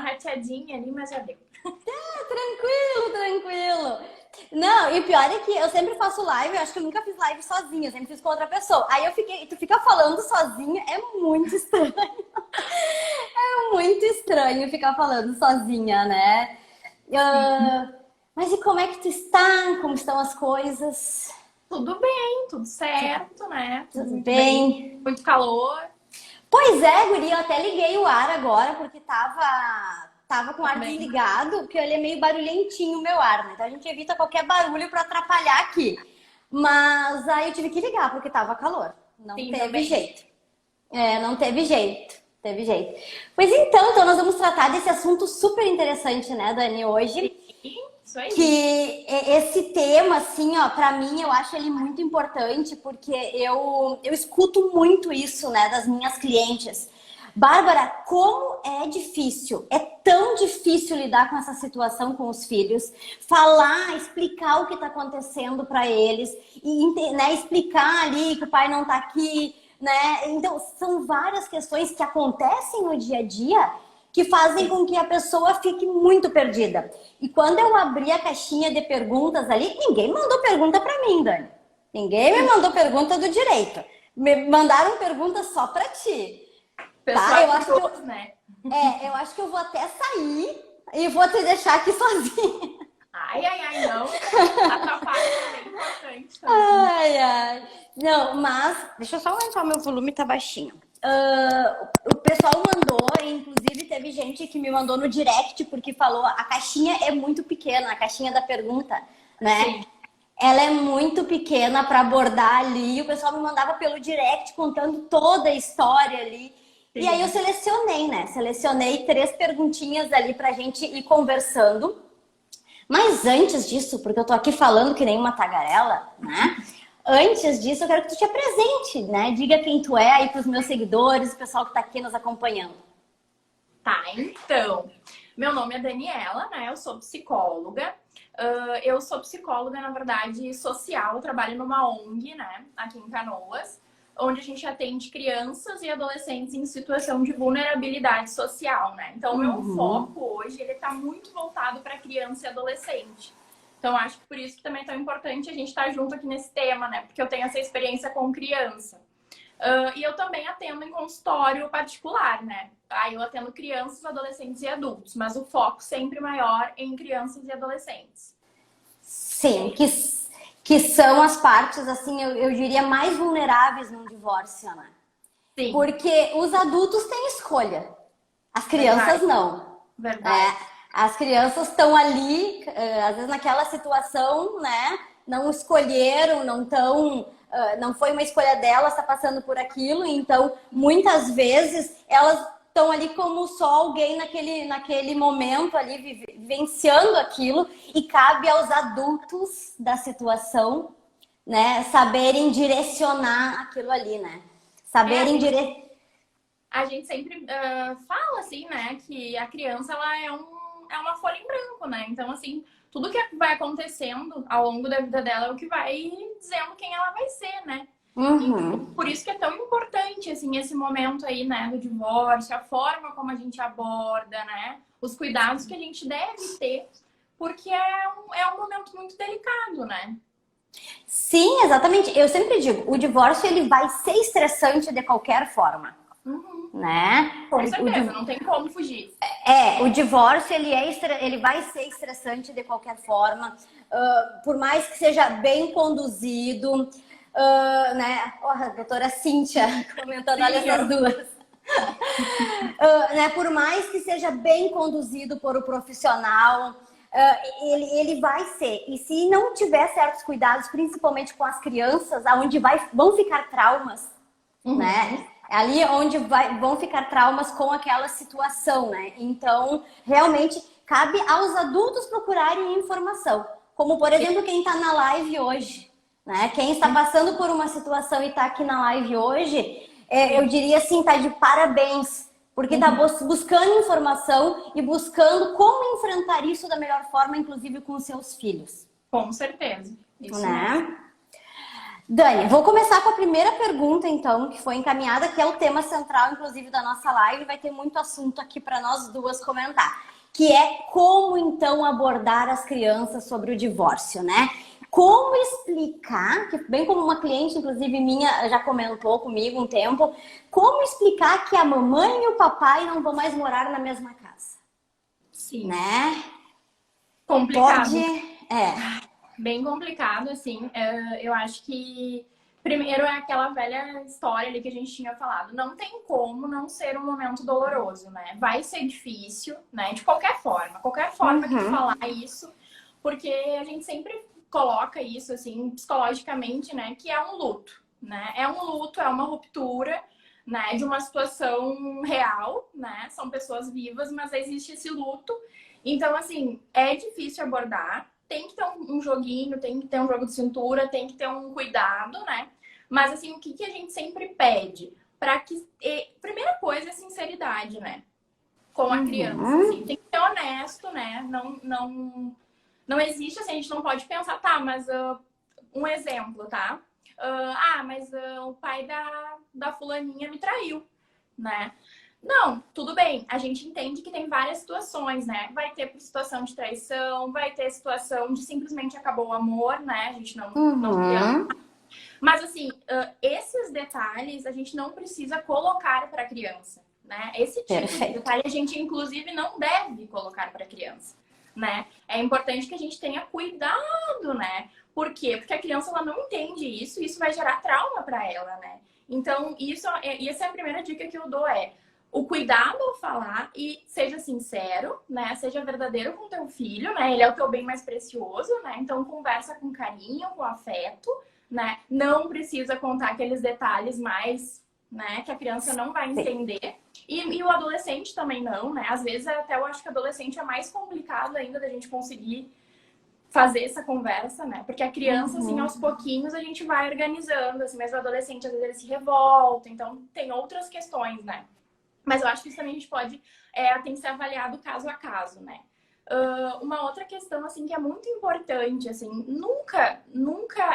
rateadinha ali, mas já deu. Tranquilo, tranquilo. Não, e o pior é que eu sempre faço live, eu acho que eu nunca fiz live sozinha, eu sempre fiz com outra pessoa. Aí tu fica falando sozinha, é muito estranho. É muito estranho ficar falando sozinha, né? Mas e como é que tu está? Como estão as coisas? Tudo bem, tudo certo, né? Tudo Muito bem? muito calor. Pois é, guria, eu até liguei o ar agora, porque tava com o ar Também. desligado, porque ele é meio barulhentinho o meu ar, né? Então a gente evita qualquer barulho para atrapalhar aqui. Mas aí eu tive que ligar, porque tava calor. Não Sim, teve também. jeito. Não teve jeito. Teve jeito. Pois então nós vamos tratar desse assunto super interessante, né, Dani, hoje. Sim, isso aí. Que esse tema, assim, ó, pra mim, eu acho ele muito importante, porque eu escuto muito isso, né, das minhas clientes. Bárbara, como é difícil, é tão difícil lidar com essa situação com os filhos, falar, explicar o que tá acontecendo pra eles, e, né, explicar ali que o pai não tá aqui, né? Então, são várias questões que acontecem no dia a dia que fazem com que a pessoa fique muito perdida. E quando eu abri a caixinha de perguntas ali, ninguém mandou pergunta para mim, Dani. Ninguém me mandou pergunta do direito. Me mandaram perguntas só para ti. Tá? Eu acho que eu acho que eu vou até sair e vou te deixar aqui sozinha. Ai, não. Atrapalha é bem importante também. Ai. Não, mas deixa eu só aumentar o meu volume, tá baixinho. O pessoal mandou, inclusive teve gente que me mandou no direct porque falou a caixinha é muito pequena, a caixinha da pergunta, né? Sim. Ela é muito pequena para abordar ali. O pessoal me mandava pelo direct contando toda a história ali. Sim. E aí eu selecionei, né? Selecionei 3 perguntinhas ali pra gente ir conversando. Mas antes disso, porque eu tô aqui falando que nem uma tagarela, né? Antes disso, eu quero que tu te apresente, né? Diga quem tu é aí pros meus seguidores, o pessoal que tá aqui nos acompanhando. Tá, então. Meu nome é Daniela, né? Eu sou psicóloga. Eu sou psicóloga, na verdade, social. Eu trabalho numa ONG, né? Aqui em Canoas, onde a gente atende crianças e adolescentes em situação de vulnerabilidade social, né? Então, o meu foco hoje, ele tá muito voltado para criança e adolescente. Então, acho que por isso que também é tão importante a gente estar junto aqui nesse tema, né? Porque eu tenho essa experiência com criança. E eu também atendo em consultório particular, né? Aí eu atendo crianças, adolescentes e adultos, mas o foco sempre maior em crianças e adolescentes. Sim, que são as partes, assim, eu diria, mais vulneráveis num divórcio, né? Sim. Porque os adultos têm escolha, as crianças não. Verdade. As crianças estão ali, às vezes naquela situação, né? Não escolheram, não foi uma escolha delas, está passando por aquilo. Então, muitas vezes, elas estão ali como só alguém naquele momento ali, vivenciando aquilo. E cabe aos adultos da situação, né? Saberem direcionar aquilo ali, né? Saberem direcionar. A gente sempre fala, assim, né? Que a criança, ela é uma folha em branco, né? Então, assim, tudo que vai acontecendo ao longo da vida dela é o que vai dizendo quem ela vai ser, né? Então, por isso que é tão importante, assim, esse momento aí, né, do divórcio, a forma como a gente aborda, né? Os cuidados que a gente deve ter, porque é um momento muito delicado, né? Sim, exatamente. Eu sempre digo, o divórcio ele vai ser estressante de qualquer forma, né? Com certeza, não tem como fugir. O divórcio ele vai ser estressante de qualquer forma, por mais que seja bem conduzido, né? A doutora Cíntia comentando, olha essas duas. Né? Por mais que seja bem conduzido por um profissional, ele vai ser. E se não tiver certos cuidados, principalmente com as crianças, aonde vão ficar traumas, né? Ali onde vão ficar traumas com aquela situação, né? Então, realmente, cabe aos adultos procurarem informação. Como, por exemplo, quem está na live hoje, né? Quem está passando por uma situação e está aqui na live hoje, eu diria assim, tá de parabéns. Porque está buscando informação e buscando como enfrentar isso da melhor forma, inclusive com os seus filhos. Com certeza. Isso né? mesmo. Dani, vou começar com a primeira pergunta, então, que foi encaminhada, que é o tema central, inclusive, da nossa live. Vai ter muito assunto aqui para nós duas comentar, que é como, então, abordar as crianças sobre o divórcio, né? Como explicar, que bem como uma cliente, inclusive minha, já comentou comigo um tempo, como explicar que a mamãe e o papai não vão mais morar na mesma casa? Sim. Né? Complicado. Pode... Bem complicado, assim. Eu acho que, primeiro, é aquela velha história ali que a gente tinha falado. Não tem como não ser um momento doloroso, né? Vai ser difícil, né? De qualquer forma. Qualquer forma que tu falar isso. Porque a gente sempre coloca isso, assim, psicologicamente, né? Que é um luto, né? É um luto, é uma ruptura, né? De uma situação real, né? São pessoas vivas, mas existe esse luto. Então, assim, é difícil abordar. Tem que ter um joguinho, tem que ter um jogo de cintura, tem que ter um cuidado, né? Mas, assim, o que a gente sempre pede? Para que... Primeira coisa é sinceridade, né? Com a criança, assim. Tem que ser honesto, né? Não existe, assim, a gente não pode pensar, tá, mas um exemplo, tá? Mas o pai da fulaninha me traiu, né? Não, tudo bem. A gente entende que tem várias situações, né? Vai ter situação de traição, vai ter situação de simplesmente acabou o amor, né? A gente não mas, assim, esses detalhes a gente não precisa colocar para a criança, né? Esse tipo de detalhe a gente, inclusive, não deve colocar para a criança, né? É importante que a gente tenha cuidado, né? Por quê? Porque a criança ela não entende isso, e isso vai gerar trauma para ela, né? Então, essa é a primeira dica que eu dou, o cuidado ao falar e seja sincero, né? Seja verdadeiro com teu filho, né? Ele é o teu bem mais precioso, né? Então, conversa com carinho, com afeto, né? Não precisa contar aqueles detalhes mais, né? Que a criança não vai entender. E o adolescente também não, né? Às vezes até eu acho que o adolescente é mais complicado ainda da gente conseguir fazer essa conversa, né? Porque a criança, assim, aos pouquinhos a gente vai organizando, assim, mas o adolescente às vezes ele se revolta, então tem outras questões, né? Mas eu acho que isso também a gente pode, tem que ser avaliado caso a caso, né? Uma outra questão, assim, que é muito importante, assim, nunca,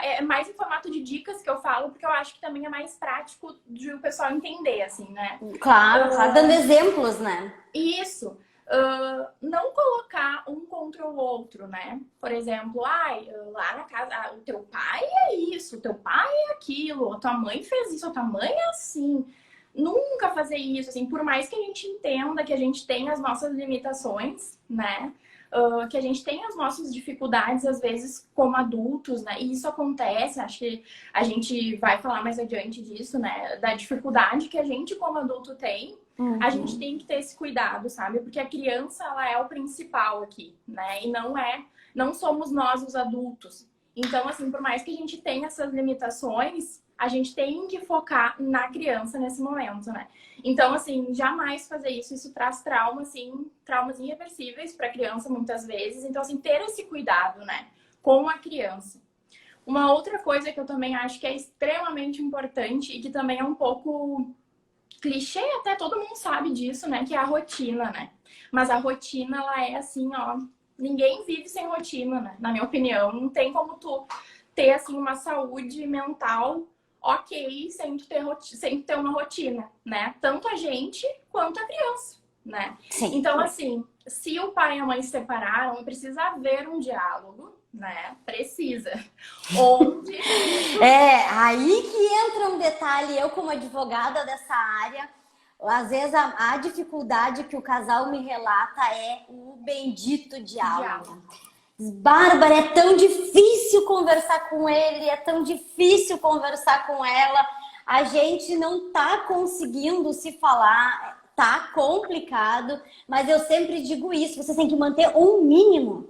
é mais em formato de dicas que eu falo, porque eu acho que também é mais prático de o pessoal entender, assim, né? Claro, dando exemplos, né? Isso. Não colocar um contra o outro, né? Por exemplo, lá na casa, o teu pai é isso, o teu pai é aquilo, a tua mãe fez isso, a tua mãe é assim. Nunca fazer isso, assim, por mais que a gente entenda que a gente tem as nossas limitações, né? Que a gente tem as nossas dificuldades, às vezes, como adultos, né? E isso acontece, acho que a gente vai falar mais adiante disso, né? Da dificuldade que a gente, como adulto, tem. A gente tem que ter esse cuidado, sabe? Porque a criança, ela é o principal aqui, né? E não somos nós os adultos. Então, assim, por mais que a gente tenha essas limitações, a gente tem que focar na criança nesse momento, né? Então, assim, jamais fazer isso. Isso traz trauma, assim, traumas irreversíveis para a criança, muitas vezes. Então, assim, ter esse cuidado, né? Com a criança. Uma outra coisa que eu também acho que é extremamente importante e que também é um pouco clichê, até todo mundo sabe disso, né? Que é a rotina, né? Mas a rotina, ela é assim, ó... Ninguém vive sem rotina, né? Na minha opinião. Não tem como tu ter, assim, uma saúde mental ok sem tu ter uma rotina, né? Tanto a gente quanto a criança, né? Sim. Então, assim, se o pai e a mãe se separaram, precisa haver um diálogo, né? Precisa. Onde... Aí que entra um detalhe, eu como advogada dessa área, às vezes a dificuldade que o casal me relata é o bendito diálogo. Bárbara, é tão difícil conversar com ele, é tão difícil conversar com ela. A gente não tá conseguindo se falar, tá complicado, mas eu sempre digo isso, vocês têm que manter um mínimo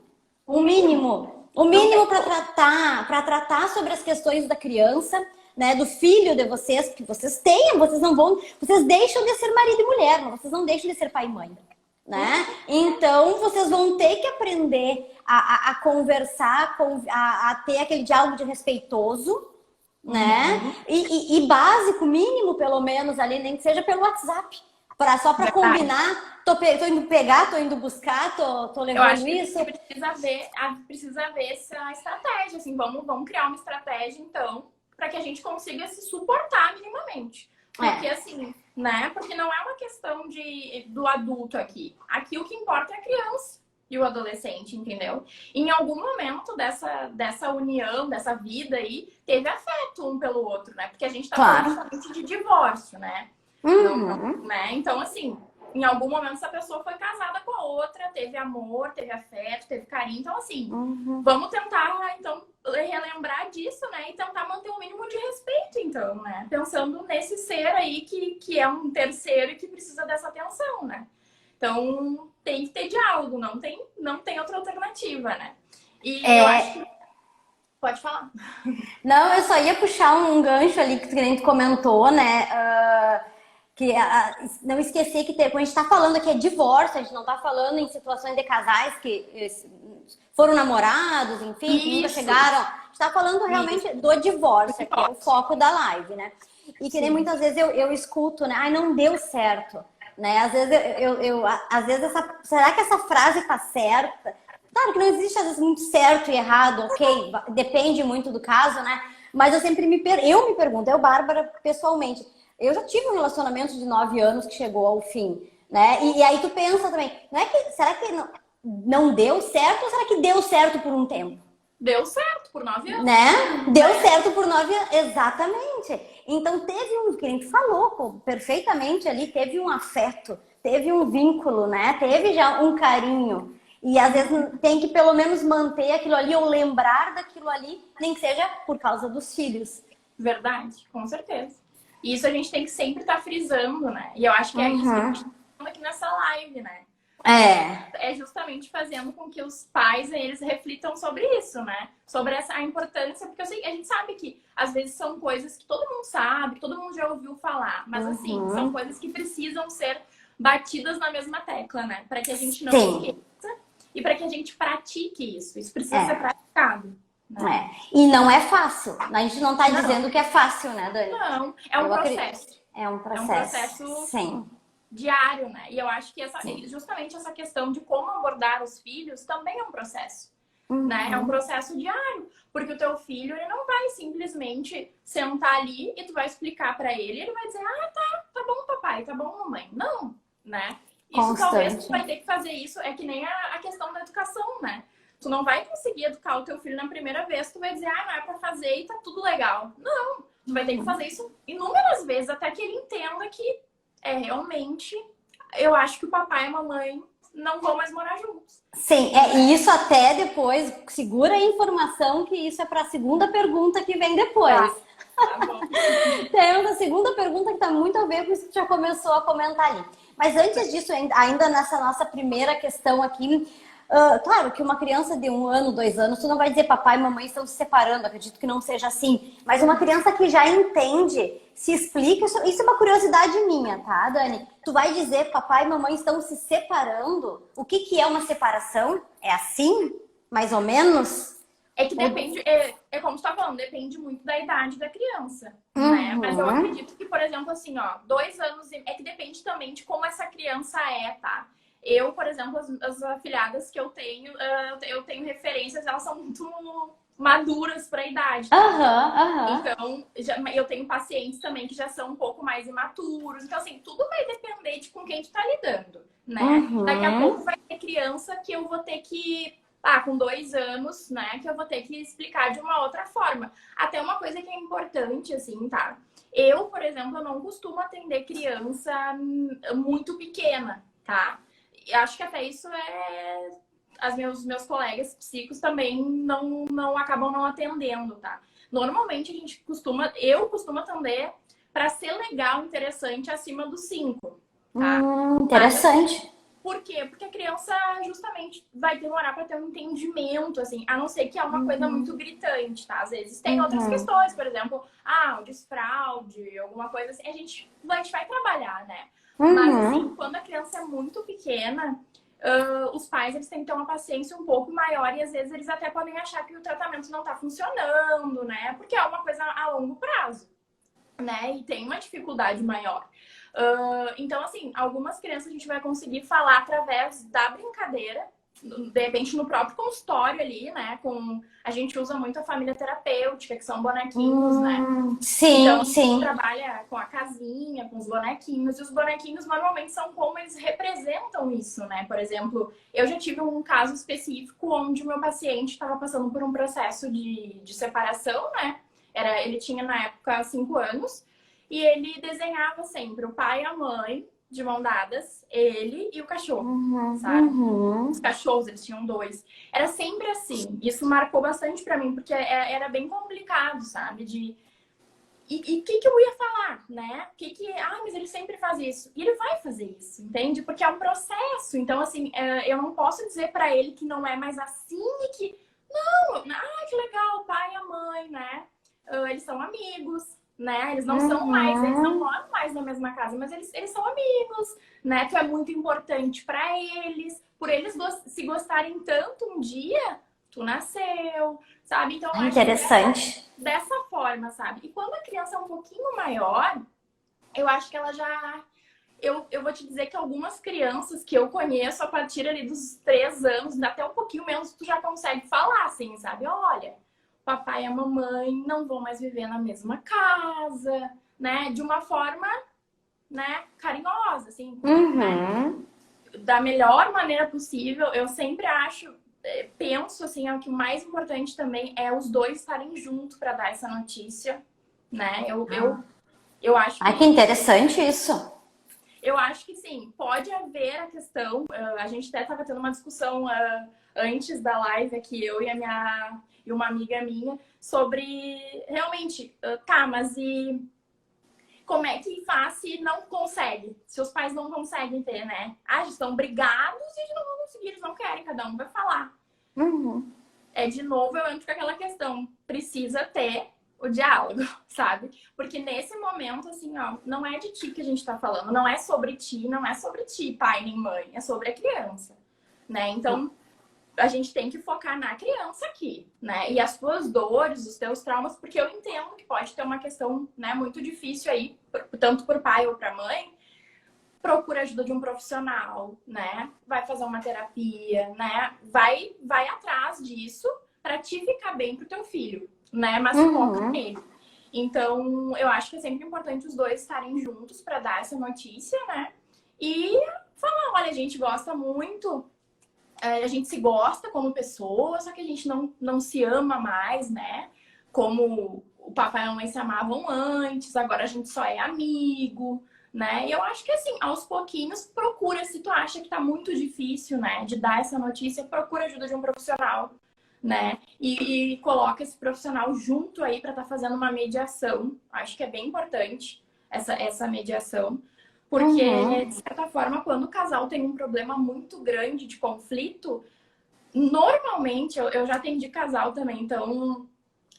para tratar sobre as questões da criança, né, do filho de vocês, que vocês têm, vocês deixam de ser marido e mulher, mas vocês não deixam de ser pai e mãe. Né? Então, vocês vão ter que aprender a conversar, a ter aquele diálogo de respeitoso, né? E básico, mínimo, pelo menos, ali, nem que seja pelo WhatsApp. Só para combinar, tô indo pegar, tô indo buscar, tô levando. Eu acho isso. Que precisa ver essa estratégia, assim, vamos criar uma estratégia, então, para que a gente consiga se suportar minimamente. Porque assim, né? Porque não é uma questão do adulto aqui. Aqui o que importa é a criança e o adolescente, entendeu? Em algum momento dessa união, dessa vida aí, teve afeto um pelo outro, né? Porque a gente tá falando justamente de divórcio, né? Né? Então, assim, em algum momento essa pessoa foi casada com a outra, teve amor, teve afeto, teve carinho. Então, assim, vamos tentar, então, relembrar disso, né? E tentar manter um mínimo de respeito, então, né? Pensando nesse ser aí que é um terceiro e que precisa dessa atenção, né? Então, tem que ter diálogo, não tem outra alternativa, né? E eu acho que... Pode falar. Não, eu só ia puxar um gancho ali que a gente comentou, né? Não esquecer que quando a gente está falando aqui é divórcio, a gente não está falando em situações de casais que foram namorados, enfim, que nunca chegaram. A gente está falando realmente do divórcio, que é o foco da live, né? E que nem muitas vezes eu escuto, né? Ai, não deu certo, né? Às vezes às vezes será que essa frase tá certa? Claro que não existe às vezes muito certo e errado, ok? Depende muito do caso, né? Mas eu sempre me pergunto, Bárbara, pessoalmente, eu já tive um relacionamento de 9 anos que chegou ao fim, né? E aí tu pensa também, será que não deu certo ou será que deu certo por um tempo? Deu certo por 9 anos. Né? Deu certo por 9 anos, exatamente. Então teve que a gente falou perfeitamente ali, teve um afeto, teve um vínculo, né? Teve já um carinho. E às vezes tem que pelo menos manter aquilo ali ou lembrar daquilo ali, nem que seja por causa dos filhos. Verdade, com certeza. E isso a gente tem que sempre estar frisando, né? E eu acho que é isso que a gente tá falando aqui nessa live, né? É justamente fazendo com que os pais eles reflitam sobre isso, né? Sobre a importância, porque a gente sabe que às vezes são coisas que todo mundo sabe, todo mundo já ouviu falar, mas assim, são coisas que precisam ser batidas na mesma tecla, né? Para que a gente não esqueça e para que a gente pratique isso. Isso precisa ser praticado. Né? E não é fácil. A gente não está dizendo que é fácil, né, Dani? Não, é um processo. É um processo. É um processo diário, né? E eu acho que justamente essa questão de como abordar os filhos também é um processo. Né? É um processo diário. Porque o teu filho, ele não vai simplesmente sentar ali e tu vai explicar para ele e ele vai dizer, tá bom, papai, tá bom, mamãe. Não, né? Isso talvez tu vai ter que fazer isso, é que nem a questão da educação, né? Tu não vai conseguir educar o teu filho na primeira vez, tu vai dizer, não é pra fazer e tá tudo legal. Não, tu vai ter que fazer isso inúmeras vezes até que ele entenda que realmente, eu acho que o papai e a mamãe não vão mais morar juntos. Sim, e isso até depois, segura a informação que isso é para a segunda pergunta que vem depois. Tá bom. Temos a segunda pergunta que tá muito a ver com isso que já começou a comentar ali. Mas antes disso, ainda nessa nossa primeira questão aqui, claro que uma criança de 1 ano, 2 anos, tu não vai dizer papai e mamãe estão se separando, acredito que não seja assim. Mas uma criança que já entende, se explica, isso é uma curiosidade minha, tá, Dani? Tu vai dizer papai e mamãe estão se separando? O que é uma separação? É assim? Mais ou menos? É que depende, é como tu tá falando, depende muito da idade da criança, né? Mas eu acredito que, por exemplo, assim, 2 anos, é que depende também de como essa criança é, tá? Eu, por exemplo, as afilhadas que eu tenho referências, elas são muito maduras para a idade. Tá? Então, eu tenho pacientes também que já são um pouco mais imaturos. Então, assim, tudo vai depender de com quem tu tá lidando, né? Daqui a pouco vai ter criança que eu vou ter que... com 2 anos, né? Que eu vou ter que explicar de uma outra forma. Até uma coisa que é importante, assim, tá? Eu, por exemplo, eu não costumo atender criança muito pequena, tá? E acho que até isso meus colegas psicos também não acabam não atendendo, tá? Normalmente eu costumo atender para ser legal, interessante, acima dos 5, tá? Interessante. Por quê? Porque a criança justamente vai demorar para ter um entendimento, assim, a não ser que é uma coisa muito gritante, tá? Às vezes tem outras questões, por exemplo, o desfraude, alguma coisa assim, a gente vai trabalhar, né? Mas assim, quando a criança é muito pequena, os pais eles têm que ter uma paciência um pouco maior e às vezes eles até podem achar que o tratamento não tá funcionando, né? Porque é uma coisa a longo prazo, né? E tem uma dificuldade maior. Então, assim, algumas crianças a gente vai conseguir falar através da brincadeira, de repente no próprio consultório ali, né? A gente usa muito a família terapêutica, que são bonequinhos, né? Sim, então, sim. A gente trabalha com a casinha, com os bonequinhos, e os bonequinhos normalmente são como eles representam isso, né? Por exemplo, eu já tive um caso específico onde o meu paciente estava passando por um processo de separação, né? Ele tinha na época 5 anos, e ele desenhava sempre o pai e a mãe, de mão dadas, ele e o cachorro, sabe? Os cachorros, eles tinham 2. Era sempre assim. Isso marcou bastante pra mim, porque era bem complicado, sabe? E o que eu ia falar, né? Mas ele sempre faz isso. E ele vai fazer isso, entende? Porque é um processo. Então, assim, eu não posso dizer pra ele que não é mais assim e que... Não, que legal, o pai e a mãe, né? Eles são amigos, né? Eles não são mais, eles não moram mais na mesma casa, mas eles são amigos, né? Tu é muito importante pra eles. Por eles se gostarem tanto um dia, tu nasceu, sabe? Então, eu acho interessante. que dessa forma, sabe? E quando a criança é um pouquinho maior, eu acho que ela já... Eu vou te dizer que algumas crianças que eu conheço, a partir ali dos 3 anos, até um pouquinho menos, tu já consegue falar, assim, sabe? Olha, papai e a mamãe não vão mais viver na mesma casa, né? De uma forma, né, carinhosa, assim, né? Da melhor maneira possível. Eu sempre penso, assim, que o mais importante também é os dois estarem juntos para dar essa notícia, né? Eu acho que interessante isso. Eu acho que sim, pode haver a questão, a gente até estava tendo uma discussão antes da live aqui, eu e uma amiga minha, sobre realmente, mas e como é que faz se não consegue? Se os pais não conseguem ter, né? Eles estão brigados e eles não vão conseguir, eles não querem, cada um vai falar. De novo, eu entro com aquela questão, precisa ter o diálogo, sabe? Porque nesse momento, assim, não é de ti que a gente tá falando, não é sobre ti, pai nem mãe, é sobre a criança, né? Então, a gente tem que focar na criança aqui, né? E as tuas dores, os teus traumas, porque eu entendo que pode ter uma questão, né, muito difícil aí, tanto por pai ou pra mãe. Procura a ajuda de um profissional, né? Vai fazer uma terapia, né? Vai atrás disso pra te ficar bem pro teu filho, né? Mas foca nele. Então, eu acho que é sempre importante os dois estarem juntos pra dar essa notícia, né? E falar, olha, a gente gosta muito, a gente se gosta como pessoa, só que a gente não se ama mais, né? Como o papai e a mamãe se amavam antes, agora a gente só é amigo, né? E eu acho que, assim, aos pouquinhos, procura, se tu acha que tá muito difícil, né, de dar essa notícia, procura a ajuda de um profissional, né? E coloca esse profissional junto aí pra estar fazendo uma mediação. Acho que é bem importante essa mediação. Porque, de certa forma, quando o casal tem um problema muito grande de conflito, normalmente, eu já atendi casal também, então...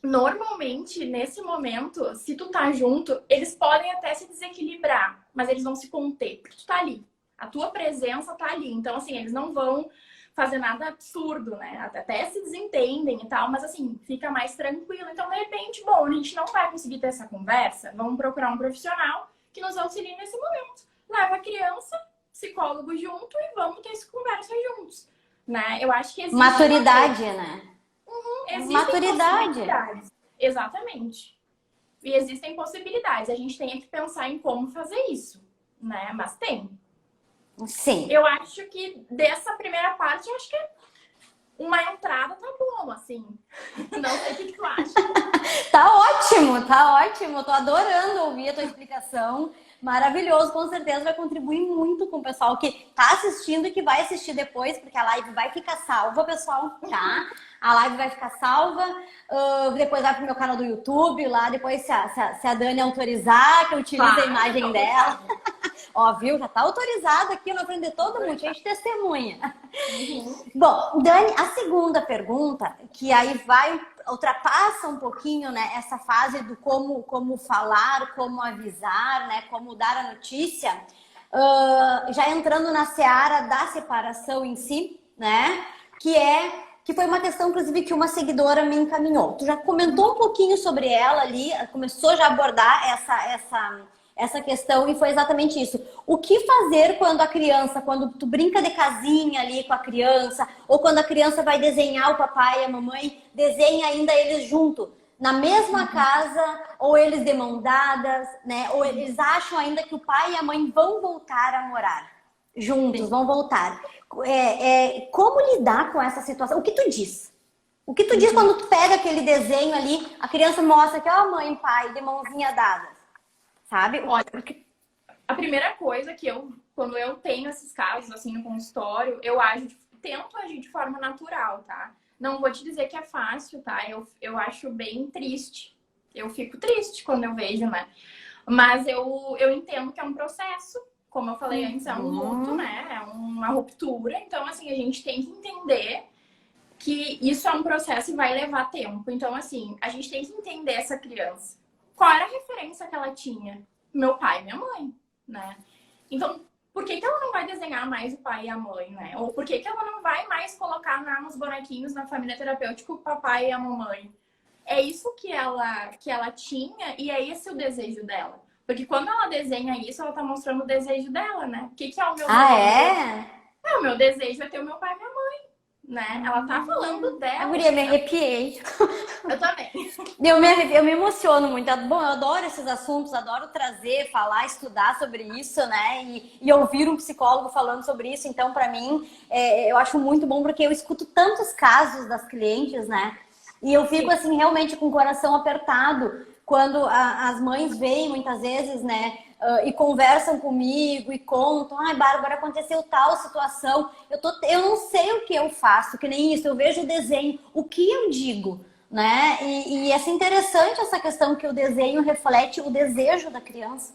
Normalmente, nesse momento, se tu tá junto, eles podem até se desequilibrar, mas eles vão se conter, porque tu tá ali. A tua presença tá ali. Então, assim, eles não vão fazer nada absurdo, né? Até se desentendem e tal, mas assim, fica mais tranquilo. Então, de repente, bom, a gente não vai conseguir ter essa conversa, vamos procurar um profissional que nos auxilie nesse momento. Leva a criança, psicólogo junto e vamos ter essa conversa juntos, né? Eu acho que existe maturidade, né? Existem maturidade. Possibilidades. Exatamente. E existem possibilidades. A gente tem que pensar em como fazer isso, né? Mas tem. Sim. Eu acho que dessa primeira parte, eu acho que uma entrada tá bom, assim. Não sei o que tu acha. Tá ótimo, tá ótimo. Tô adorando ouvir a tua explicação. Maravilhoso, com certeza vai contribuir muito com o pessoal que tá assistindo e que vai assistir depois, porque a live vai ficar salva, pessoal, tá? A live vai ficar salva, depois vai pro meu canal do YouTube, lá depois se a Dani autorizar, que eu utilize a imagem dela. Ó, viu? Já tá autorizado aqui na frente de todo mundo, a gente testemunha. Bom, Dani, a segunda pergunta, que aí ultrapassa um pouquinho, né, essa fase do como falar, como avisar, né, como dar a notícia, já entrando na seara da separação em si, né, que foi uma questão, inclusive, que uma seguidora me encaminhou. Tu já comentou um pouquinho sobre ela ali, começou já a abordar essa questão e foi exatamente isso. O que fazer quando a criança, quando tu brinca de casinha ali com a criança, ou quando a criança vai desenhar o papai e a mamãe, desenha ainda eles junto, na mesma casa, ou eles de mão dadas, né? Ou eles acham ainda que o pai e a mãe vão voltar a morar juntos, vão voltar. Como lidar com essa situação? O que tu diz? O que tu diz quando tu pega aquele desenho ali, a criança mostra que, ó, mãe e pai, de mãozinha dadas, sabe? Olha, a primeira coisa que quando eu tenho esses casos, assim, no consultório, tento agir de forma natural, tá? Não vou te dizer que é fácil, tá? Eu acho bem triste. Eu fico triste quando eu vejo, né? Mas eu entendo que é um processo. Como eu falei antes, é um luto, né? É uma ruptura. Então, assim, a gente tem que entender que isso é um processo e vai levar tempo. Então, assim, a gente tem que entender essa criança. Qual era a referência que ela tinha? Meu pai e minha mãe, né? Então, por que ela não vai desenhar mais o pai e a mãe, né? Ou por que ela não vai mais colocar nos bonequinhos na família terapêutica o papai e a mamãe? É isso que ela tinha e é esse o desejo dela. Porque quando ela desenha isso, ela tá mostrando o desejo dela, né? O que é o meu desejo? O meu desejo é ter o meu pai e minha mãe, né? Ela tá falando dela. Eu me arrepiei. Eu também. Eu me emociono muito. Bom, eu adoro esses assuntos, adoro trazer, falar, estudar sobre isso, né? E ouvir um psicólogo falando sobre isso. Então, para mim, eu acho muito bom, porque eu escuto tantos casos das clientes, né? E eu fico, assim, realmente com o coração apertado quando as mães vêm, muitas vezes, né? E conversam comigo e contam, ai, Bárbara, aconteceu tal situação, eu não sei o que eu faço, que nem isso, eu vejo o desenho, o que eu digo, né? E é interessante essa questão que o desenho reflete o desejo da criança.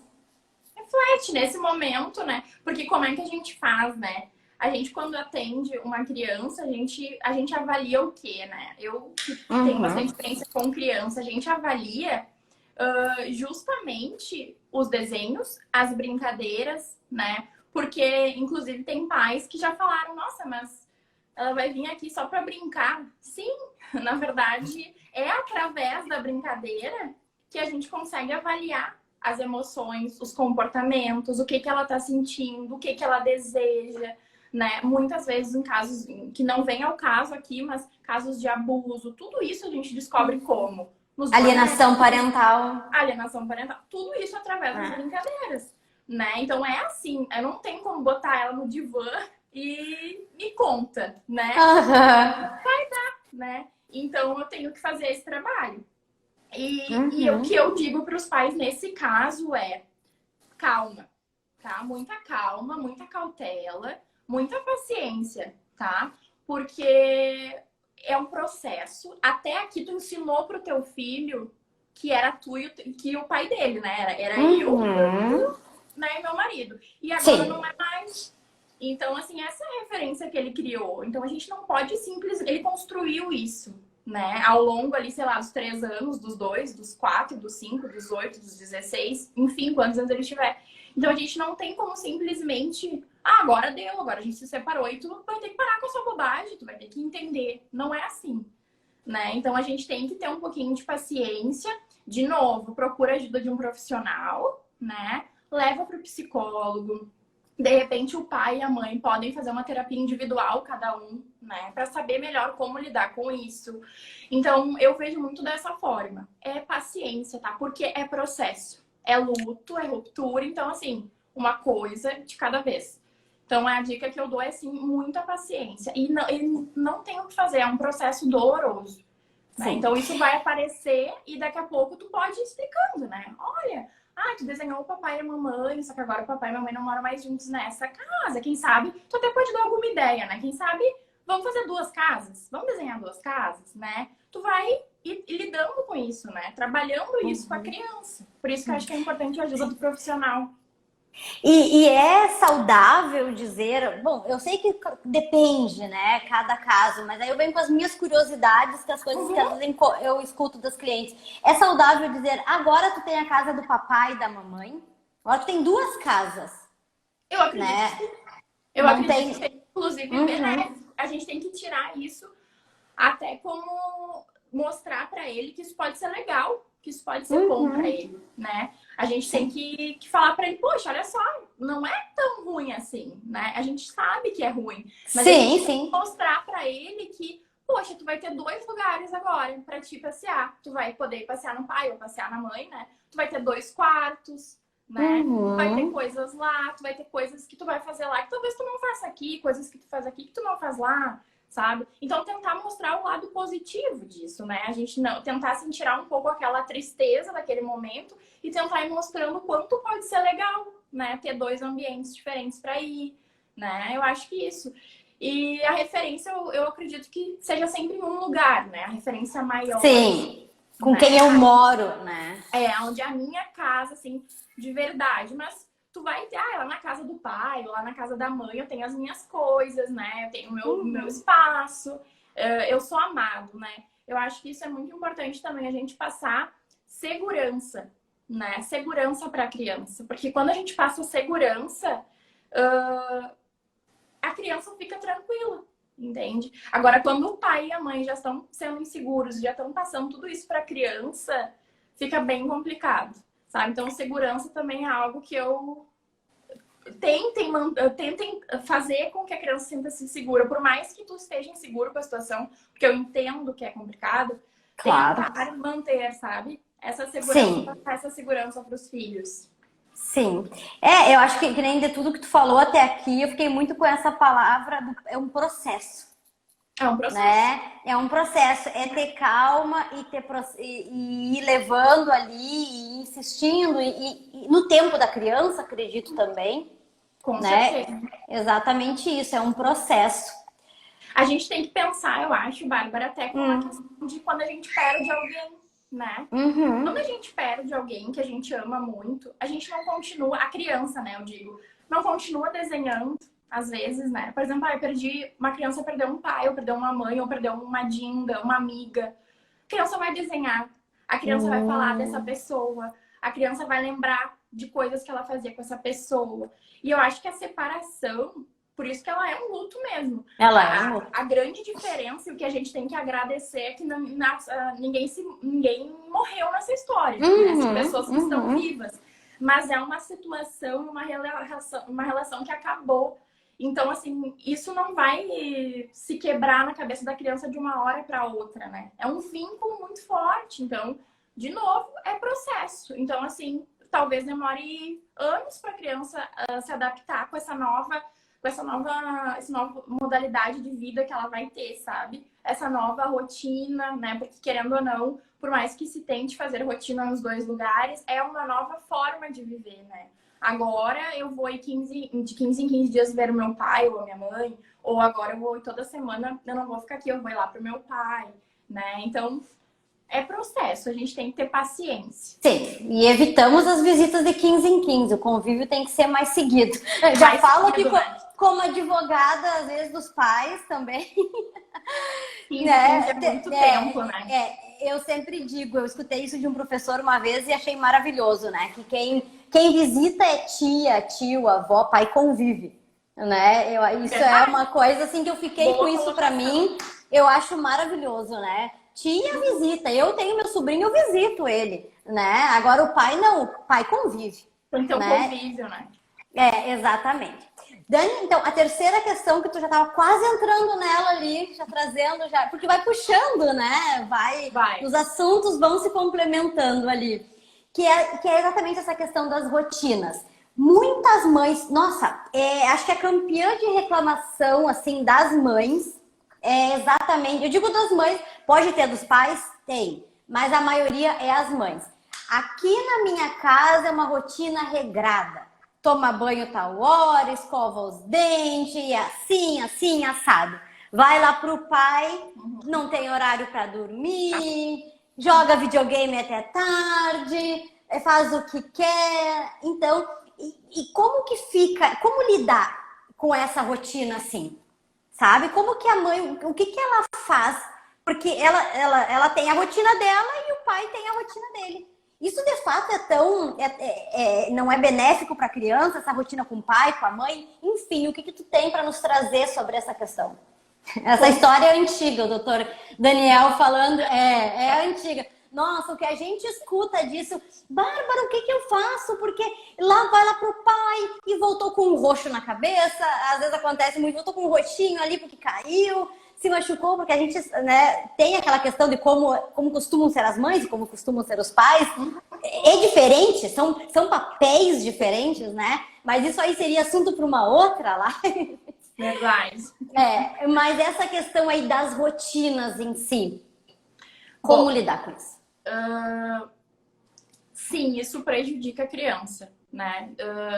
Reflete nesse momento, né? Porque como é que a gente faz, né? A gente, quando atende uma criança, a gente avalia o quê, né? Eu que tenho bastante experiência com criança, a gente avalia justamente os desenhos, as brincadeiras, né? Porque, inclusive, tem pais que já falaram, nossa, mas ela vai vir aqui só para brincar. Sim, na verdade, é através da brincadeira que a gente consegue avaliar as emoções, os comportamentos, o que ela tá sentindo, o que ela deseja, né? Muitas vezes em casos que não vem ao caso aqui, mas casos de abuso, tudo isso a gente descobre como? Alienação parental. Alienação parental. Tudo isso através das brincadeiras, né? Então é assim, eu não tenho como botar ela no divã e me conta, né? Vai dar, né? Então eu tenho que fazer esse trabalho. E o que eu digo para os pais nesse caso é calma, tá? Muita calma, muita cautela, muita paciência, tá? Porque é um processo. Até aqui tu ensinou pro teu filho que era tu e que o pai dele, né? Era eu, né, e meu marido. E agora não é mais. Então, assim, essa é a referência que ele criou. Então, a gente não pode simplesmente... Ele construiu isso, né? Ao longo ali, sei lá, dos 3 anos, dos 2, dos 4, dos 5, dos 8, dos 16, enfim, quantos anos ele tiver. Então, a gente não tem como simplesmente... Ah, agora deu, agora a gente se separou e tu vai ter que parar com a sua bobagem, tu vai ter que entender. Não é assim, né? Então, a gente tem que ter um pouquinho de paciência. De novo, procura ajuda de um profissional, né? Leva para o psicólogo. De repente, o pai e a mãe podem fazer uma terapia individual, cada um, né? Para saber melhor como lidar com isso. Então, eu vejo muito dessa forma. É paciência, tá? Porque é processo. É luto, é ruptura. Então, assim, uma coisa de cada vez. Então, a dica que eu dou é, assim, muita paciência. E não tem o que fazer. É um processo doloroso. Né? Então, isso vai aparecer e daqui a pouco tu pode ir explicando, né? Olha... Ah, tu desenhou o papai e a mamãe, só que agora o papai e a mamãe não moram mais juntos nessa casa. Quem sabe, tu até pode dar alguma ideia, né? Quem sabe, vamos fazer 2 casas? Vamos desenhar 2 casas, né? Tu vai ir lidando com isso, né? Trabalhando isso com a criança. Por isso que eu acho que é importante a ajuda do profissional. E é saudável dizer... Bom, eu sei que depende, né? Cada caso. Mas aí eu venho com as minhas curiosidades, que as coisas que às vezes eu escuto das clientes. É saudável dizer, agora tu tem a casa do papai e da mamãe. Agora tu tem 2 casas. Eu acredito, né? que, eu acredito que, inclusive, benéfico. A gente tem que tirar isso até como mostrar pra ele que isso pode ser legal. que isso pode ser bom para ele, né? A gente tem que falar para ele, poxa, olha só, não é tão ruim assim, né? A gente sabe que é ruim, mas a gente tem que mostrar para ele que, poxa, tu vai ter 2 lugares agora para te passear. Tu vai poder passear no pai ou passear na mãe, né? Tu vai ter 2 quartos, né? Tu vai ter coisas lá, tu vai ter coisas que tu vai fazer lá que talvez tu não faça aqui, coisas que tu faz aqui que tu não faz lá, sabe? Então tentar mostrar o lado positivo disso, né? A gente não tentar assim, tirar um pouco aquela tristeza daquele momento e tentar ir mostrando o quanto pode ser legal, né? Ter 2 ambientes diferentes para ir, né? Eu acho que isso. E a referência, eu acredito que seja sempre em um lugar, né? A referência maior. Sim, com né? quem eu moro, né? Onde é a minha casa, assim, de verdade. Mas tu vai ter, lá na casa do pai, lá na casa da mãe, eu tenho as minhas coisas, né? Eu tenho o meu espaço, eu sou amado, né? Eu acho que isso é muito importante também, a gente passar segurança, né? Segurança para a criança. Porque quando a gente passa segurança, a criança fica tranquila, entende? Agora, quando o pai e a mãe já estão sendo inseguros, já estão passando tudo isso para a criança, fica bem complicado, sabe? Então, segurança também é algo que eu tentem fazer com que a criança sinta-se segura, por mais que tu esteja inseguro com a situação, porque eu entendo que é complicado, tentar manter, sabe? Essa segurança, passar essa segurança para os filhos. Sim. Eu acho que nem de tudo que tu falou até aqui, eu fiquei muito com essa palavra, é um processo. É um processo. Né? É um processo, é ter calma e ir levando ali, e insistindo, e no tempo da criança, acredito também. Com né? certeza. Exatamente isso, é um processo. A gente tem que pensar, eu acho, Bárbara, até com a questão de quando a gente perde alguém, né? Quando a gente perde alguém que a gente ama muito, a gente não continua, a criança, né, eu digo, não continua desenhando, às vezes, né? Por exemplo, uma criança perdeu um pai, ou perdeu uma mãe, ou perdeu uma dinda, uma amiga. A criança vai desenhar, a criança vai falar dessa pessoa, a criança vai lembrar de coisas que ela fazia com essa pessoa. E eu acho que a separação, por isso que ela é um luto mesmo. A grande diferença e o que a gente tem que agradecer é que ninguém morreu nessa história. Né? São pessoas que estão vivas. Mas é uma situação, uma relação que acabou. Então, assim, isso não vai se quebrar na cabeça da criança de uma hora para outra, né? É um vínculo muito forte. Então, de novo, é processo. Então, assim, talvez demore anos para a criança se adaptar com essa nova modalidade de vida que ela vai ter, sabe? Essa nova rotina, né? Porque, querendo ou não, por mais que se tente fazer rotina nos 2 lugares, é uma nova forma de viver, né? Agora eu vou de 15 em 15 dias ver o meu pai ou a minha mãe, ou agora eu vou toda semana, eu não vou ficar aqui, eu vou ir lá pro meu pai, né? Então, é processo, a gente tem que ter paciência. Sim, e evitamos as visitas de 15 em 15, o convívio tem que ser mais seguido. Já falo que como advogada, às vezes, dos pais também. 15 é muito tempo, né? Eu sempre digo, eu escutei isso de um professor uma vez e achei maravilhoso, né? Que quem visita é tia, tio, avó, pai convive, né? Isso é uma coisa assim que eu fiquei com isso pra mim, eu acho maravilhoso, né? Tia visita, eu tenho meu sobrinho, eu visito ele, né? Agora o pai não, o pai convive. Então, convívio, né? Exatamente. Dani, então, a terceira questão que tu já estava quase entrando nela ali, já trazendo, porque vai puxando, né? Vai. Os assuntos vão se complementando ali. Que é exatamente essa questão das rotinas. Muitas mães, nossa, acho que a campeã de reclamação, assim, das mães, exatamente, eu digo das mães, pode ter dos pais? Tem, mas a maioria é as mães. Aqui na minha casa é uma rotina regrada. Toma banho tal hora, escova os dentes, e assim, assado. Vai lá pro pai, não tem horário para dormir, joga videogame até tarde, faz o que quer. Então, e como que fica, como lidar com essa rotina assim? Sabe? Como que a mãe, o que ela faz? Porque ela tem a rotina dela e o pai tem a rotina dele. Isso de fato não é benéfico para a criança, essa rotina com o pai, com a mãe? Enfim, o que tu tem para nos trazer sobre essa questão? Essa história é antiga, o doutor Daniel falando, é antiga. Nossa, o que a gente escuta disso, Bárbara, o que que eu faço? Porque lá vai lá pro pai e voltou com um roxo na cabeça, às vezes acontece muito, voltou com um roxinho ali porque caiu, se machucou, porque a gente, né, tem aquela questão de como costumam ser as mães e como costumam ser os pais. É diferente, são papéis diferentes, né? Mas isso aí seria assunto para uma outra live. Verdade. Mas essa questão aí das rotinas em si, como lidar com isso? Sim, isso prejudica a criança, né?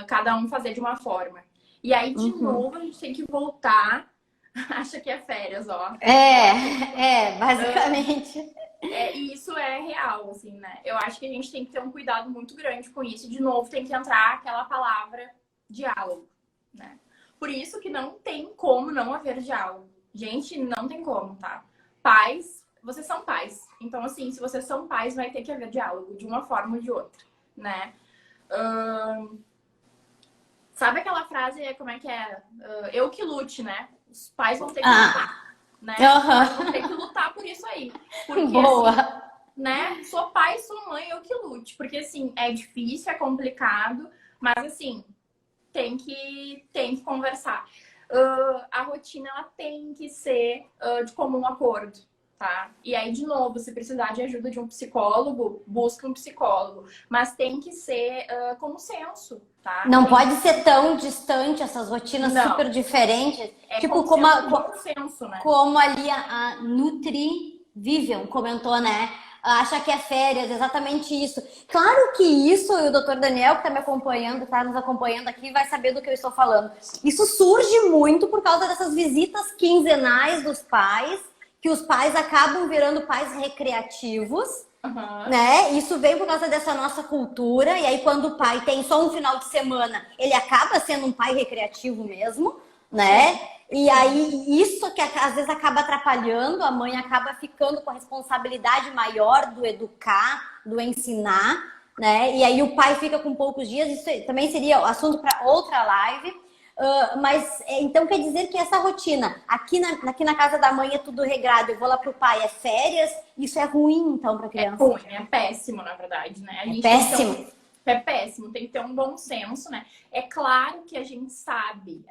Cada um fazer de uma forma. E aí, de novo, a gente tem que voltar. Acha que é férias, ó. Basicamente. E isso é real, assim, né? Eu acho que a gente tem que ter um cuidado muito grande com isso. De novo, tem que entrar aquela palavra diálogo, né? Por isso que não tem como não haver diálogo. Gente, não tem como, tá? Pais, vocês são pais. Então, assim, se vocês são pais, vai ter que haver diálogo, de uma forma ou de outra, né? Sabe aquela frase, como é que é? Eu que lute, né? Os pais vão ter que lutar, né? Os pais vão ter que lutar por isso aí. Porque, boa! Assim, né? Sou pai, sou mãe, eu que lute. Porque, assim, é difícil, é complicado, mas, assim, tem que conversar. A rotina, ela tem que ser de comum acordo, tá? E aí, de novo, se precisar de ajuda de um psicólogo, busque um psicólogo. Mas tem que ser consenso, tá? Não pode ser tão distante, essas rotinas super diferentes. Tipo, consenso, né? Como ali a Nutri Vivian comentou, né? Acha que é férias, exatamente isso. Claro que isso, e o doutor Daniel, que está me acompanhando, está nos acompanhando aqui, vai saber do que eu estou falando. Isso surge muito por causa dessas visitas quinzenais dos pais, que os pais acabam virando pais recreativos, né? Isso vem por causa dessa nossa cultura, e aí quando o pai tem só um final de semana, ele acaba sendo um pai recreativo mesmo, né? Sim. E aí, isso que às vezes acaba atrapalhando, a mãe acaba ficando com a responsabilidade maior do educar, do ensinar, né? E aí o pai fica com poucos dias, isso também seria assunto para outra live. Mas então quer dizer que essa rotina, aqui na casa da mãe é tudo regrado, eu vou lá pro pai, é férias, isso é ruim então para criança? É ruim, é péssimo, na verdade, né? É péssimo, tem que ter um bom senso, né? É claro que a gente sabe,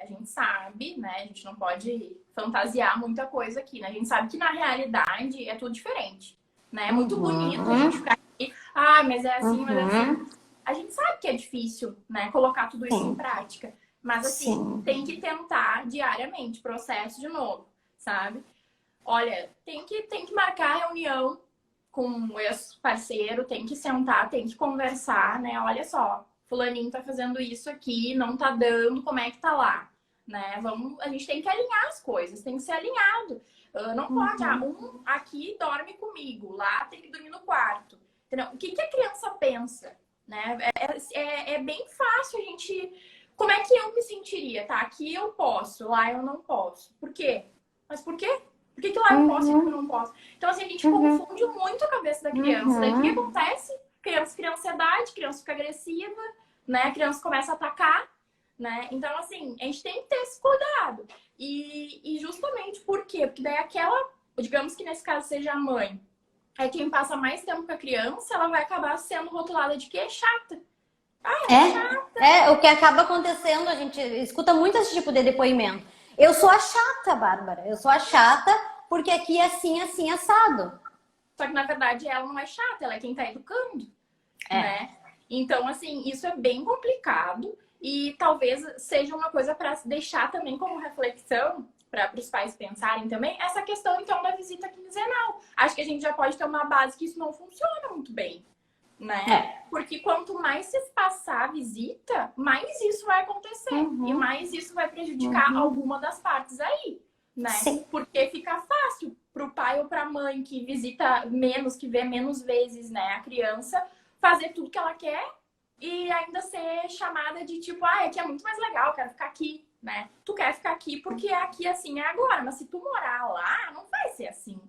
né? A gente não pode fantasiar muita coisa aqui, né? A gente sabe que na realidade é tudo diferente, né? É muito bonito a gente ficar aqui, mas é assim, mas é assim. A gente sabe que é difícil, né? Colocar tudo isso em prática. Mas assim, tem que tentar diariamente, processo de novo, sabe? Olha, tem que marcar a reunião com o ex-parceiro, tem que sentar, tem que conversar, né? Olha só, fulaninho tá fazendo isso aqui, não tá dando, como é que tá lá? Né? A gente tem que alinhar as coisas, tem que ser alinhado. Não pode, um aqui dorme comigo, lá tem que dormir no quarto. Entendeu? O que a criança pensa? Né? É bem fácil a gente... Como é que eu me sentiria? Tá, aqui eu posso, lá eu não posso. Por quê? Mas por quê? Por que lá eu posso e eu não posso? Então, assim, a gente confunde muito a cabeça da criança. Daí o que acontece? Criança cria ansiedade, criança fica agressiva, né? A criança começa a atacar, né? Então, assim, a gente tem que ter esse cuidado. E justamente por quê? Porque daí digamos que nesse caso seja a mãe, é quem passa mais tempo com a criança, ela vai acabar sendo rotulada de que é chata. Chata. O que acaba acontecendo, a gente escuta muito esse tipo de depoimento. Eu sou a chata, Bárbara. Eu sou a chata porque aqui é assim, assim, assado. Só que, na verdade, ela não é chata. Ela é quem tá educando, né? Então, assim, isso é bem complicado. E talvez seja uma coisa para deixar também como reflexão para os pais pensarem também. Essa questão, então, da visita quinzenal. Acho que a gente já pode ter uma base que isso não funciona muito bem, né? Porque quanto mais se espaçar a visita, mais isso vai acontecer. E mais isso vai prejudicar alguma das partes aí, né? Sim. Porque fica fácil pro pai ou pra mãe que visita menos, que vê menos vezes, né, a criança, fazer tudo que ela quer e ainda ser chamada de tipo, aqui é muito mais legal, quero ficar aqui, né? Tu quer ficar aqui porque aqui assim é agora, mas se tu morar lá, não vai ser assim,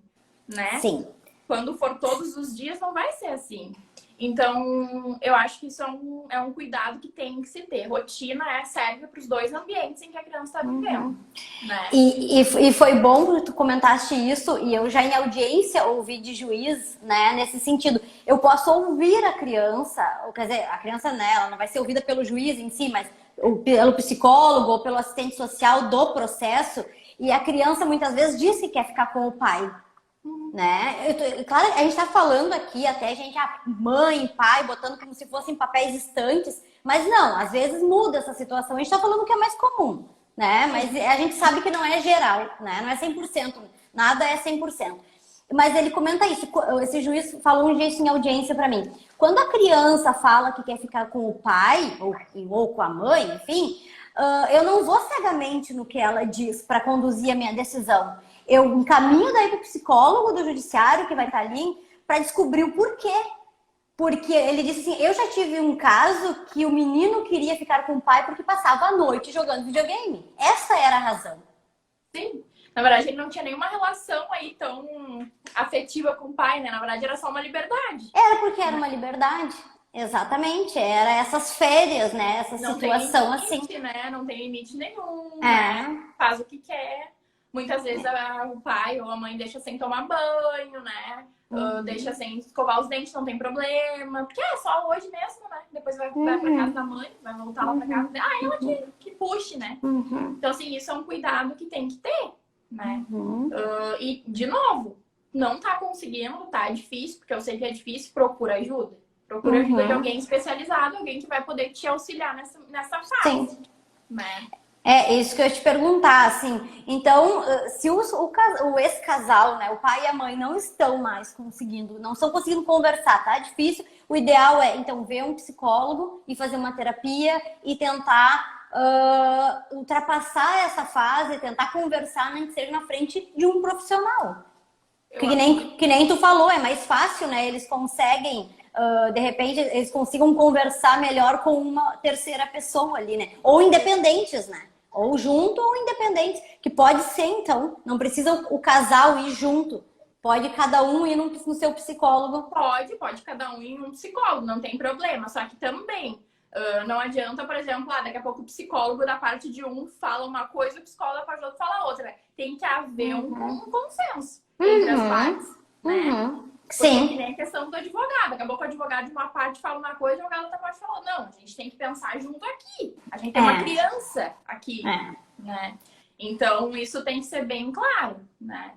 né? Sim. Quando for todos os dias, não vai ser assim. Então, eu acho que isso é um cuidado que tem que se ter. Rotina serve para os dois ambientes em que a criança está vivendo, né? E foi bom que tu comentaste isso, e eu já em audiência ouvi de juiz, né, nesse sentido. Eu posso ouvir a criança, ou quer dizer, a criança, né, ela não vai ser ouvida pelo juiz em si, mas pelo psicólogo ou pelo assistente social do processo, e a criança muitas vezes diz que quer ficar com o pai. Né? Claro, a gente está falando aqui até gente, mãe, pai, botando como se fossem papéis distantes, mas não, às vezes muda essa situação. A gente está falando que é mais comum, né? Mas a gente sabe que não é geral, né? Não é 100%, nada é 100%. Mas ele comenta isso, esse juiz falou um dia isso em audiência para mim. Quando a criança fala que quer ficar com o pai ou com a mãe, enfim, eu não vou cegamente no que ela diz para conduzir a minha decisão. Eu encaminho daí para o psicólogo do judiciário, que vai estar ali, para descobrir o porquê. Porque ele disse assim, eu já tive um caso que o menino queria ficar com o pai porque passava a noite jogando videogame. Essa era a razão. Sim. Na verdade, ele não tinha nenhuma relação aí tão afetiva com o pai, né? Na verdade, era só uma liberdade. Era porque era uma liberdade. Exatamente. Era essas férias, né? Essa não situação tem limite, assim. Né? Não tem limite nenhum, né? Faz o que quer. Muitas vezes o pai ou a mãe deixa sem tomar banho, né? Deixa sem escovar os dentes, não tem problema. Porque é só hoje mesmo, né? Depois vai pra casa da mãe, vai voltar lá pra casa dela. Ela que puxe, né? Então, assim, isso é um cuidado que tem que ter, né? E, de novo, não tá conseguindo, tá difícil, porque eu sei que é difícil, procura ajuda. Procura ajuda de alguém especializado, alguém que vai poder te auxiliar nessa fase. Sim. Né? É isso que eu ia te perguntar, assim. Então, se o ex-casal, né, o pai e a mãe não estão mais conseguindo, não estão conseguindo conversar, tá difícil, o ideal é, então, ver um psicólogo e fazer uma terapia e tentar ultrapassar essa fase, tentar conversar, nem que seja na frente de um profissional. Que nem tu falou, é mais fácil, né? Eles conseguem, de repente, eles consigam conversar melhor com uma terceira pessoa ali, né? Ou independentes, né? Ou junto ou independentes. Que pode ser, então. Não precisa o casal ir junto. Pode cada um ir no seu psicólogo. Pode cada um ir num psicólogo, não tem problema. Só que também, não adianta, por exemplo, daqui a pouco o psicólogo da parte de um fala uma coisa, o psicólogo da parte do outro fala outra. Né? Tem que haver um consenso entre as partes, né? Porque Sim. que nem a questão do advogado. Acabou que o advogado de uma parte fala uma coisa e o advogado da outra parte falou. Não, a gente tem que pensar junto aqui. A gente tem uma criança aqui, né? Então, isso tem que ser bem claro, né?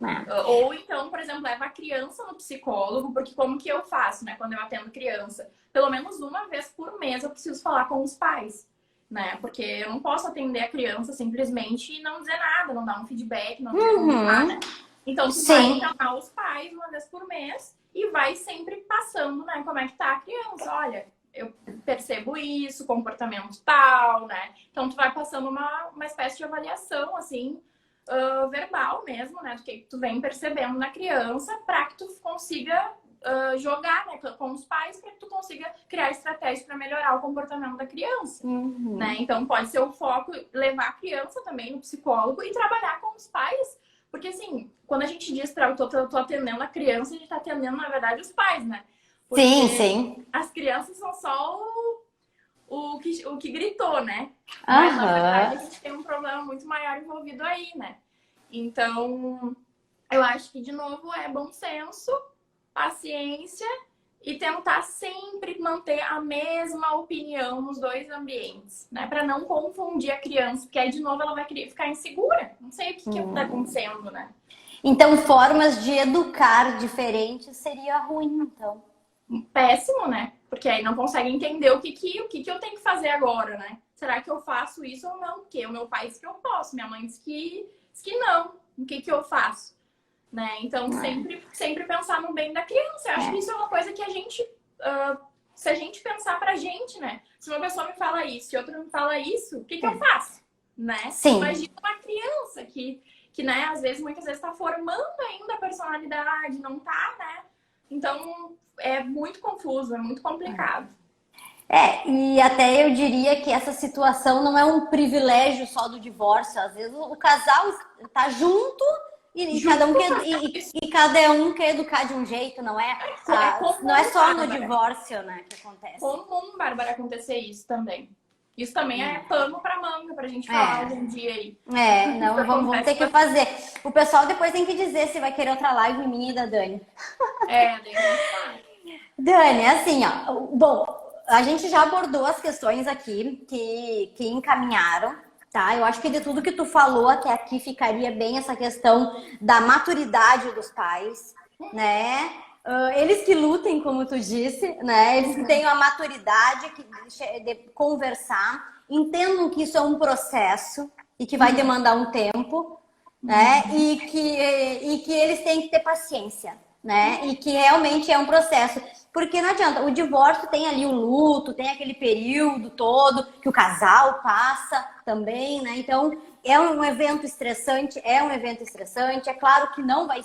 Ou então, por exemplo, leva a criança no psicólogo, porque como que eu faço, né? Quando eu atendo criança? Pelo menos uma vez por mês eu preciso falar com os pais, né? Porque eu não posso atender a criança simplesmente e não dizer nada, não dar um feedback, não dizer nada. Então, tu vai chamar os pais uma vez por mês e vai sempre passando, né? Como é que tá a criança. Olha, eu percebo isso, comportamento tal, né? Então, tu vai passando uma espécie de avaliação, assim, verbal mesmo, né? Do que tu vem percebendo na criança para que tu consiga jogar, né, com os pais, para que tu consiga criar estratégias para melhorar o comportamento da criança, né? Então, pode ser o foco levar a criança também no psicólogo e trabalhar com os pais. Porque, assim, quando a gente diz para eu tô atendendo a criança, a gente tá atendendo, na verdade, os pais, né? Porque sim. as crianças são só o que gritou, né? Mas, na verdade, a gente tem um problema muito maior envolvido aí, né? Então, eu acho que, de novo, é bom senso, paciência e tentar sempre manter a mesma opinião nos dois ambientes, né? Para não confundir a criança, porque aí, de novo, ela vai ficar insegura. Não sei o que tá acontecendo, né? Então, formas de educar diferentes seria ruim, então. Péssimo, né? Porque aí não consegue entender o que eu tenho que fazer agora, né? Será que eu faço isso ou não? Porque o meu pai disse que eu posso, minha mãe disse que não. O que eu faço? Né? Então, sempre pensar no bem da criança. Eu acho que isso é uma coisa que a gente... se a gente pensar pra gente, né? Se uma pessoa me fala isso e outra me fala isso, o que eu faço? Né? Sim. Imagina uma criança que né, muitas vezes tá formando ainda a personalidade, não tá, né? Então, é muito confuso, é muito complicado. E até eu diria que essa situação não é um privilégio só do divórcio. Às vezes o casal tá junto, E cada um quer educar de um jeito, não é? Não é só no divórcio, né, que acontece. Comum, Bárbara, acontecer isso também. Isso também é pano pra manga pra gente falar algum dia aí. Não, vamos ter que fazer. O pessoal depois tem que dizer se vai querer outra live minha e da Dani. Daí a gente faz. Dani, assim, ó. Bom, a gente já abordou as questões aqui que encaminharam, tá? Eu acho que de tudo que tu falou até aqui ficaria bem essa questão da maturidade dos pais, né? Eles que lutem, como tu disse, né? Eles que tenham a maturidade de conversar, entendam que isso é um processo e que vai demandar um tempo, né? E que eles têm que ter paciência, né? E que realmente é um processo. Porque não adianta, o divórcio tem ali o luto, tem aquele período todo que o casal passa também, né? Então, é um evento estressante, É claro que não vai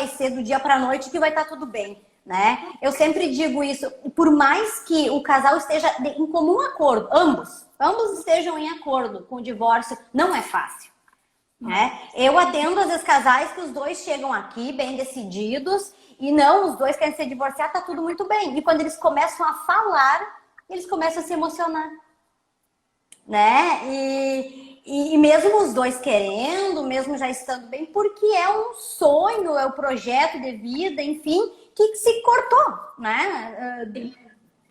ser do dia para a noite que vai estar tudo bem, né? Eu sempre digo isso, por mais que o casal esteja em comum acordo, ambos estejam em acordo com o divórcio, não é fácil, né? Eu atendo às vezes casais que os dois chegam aqui bem decididos e não, os dois querem se divorciar, tá tudo muito bem. E quando eles começam a falar, eles começam a se emocionar, né? E mesmo os dois querendo, mesmo já estando bem, porque é um sonho, é um projeto de vida, enfim, que se cortou, né?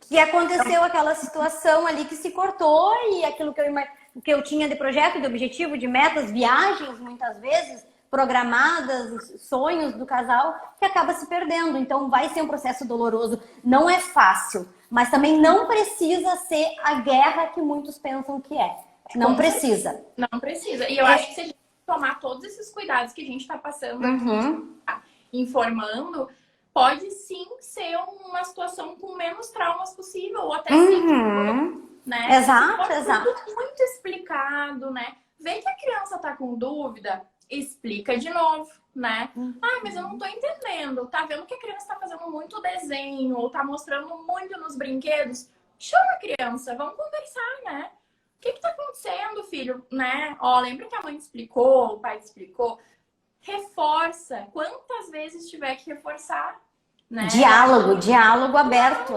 Que aconteceu aquela situação ali que se cortou e aquilo que eu tinha de projeto, de objetivo, de metas, viagens, muitas vezes, programadas, sonhos do casal, que acaba se perdendo. Então vai ser um processo doloroso. Não é fácil, mas também não precisa ser a guerra que muitos pensam que é. Não precisa. Não precisa. E eu acho que se a gente tomar todos esses cuidados que a gente está passando aqui, informando, pode sim ser uma situação com menos traumas possível, ou até sim, né? Exato. Tudo muito explicado, né? Vê que a criança tá com dúvida, explica de novo, né? Mas eu não tô entendendo. Tá vendo que a criança tá fazendo muito desenho, ou tá mostrando muito nos brinquedos? Chama a criança, vamos conversar, né? O que tá acontecendo, filho? Né? Lembra que a mãe explicou, o pai explicou? Reforça. Quantas vezes tiver que reforçar, né? Diálogo aberto,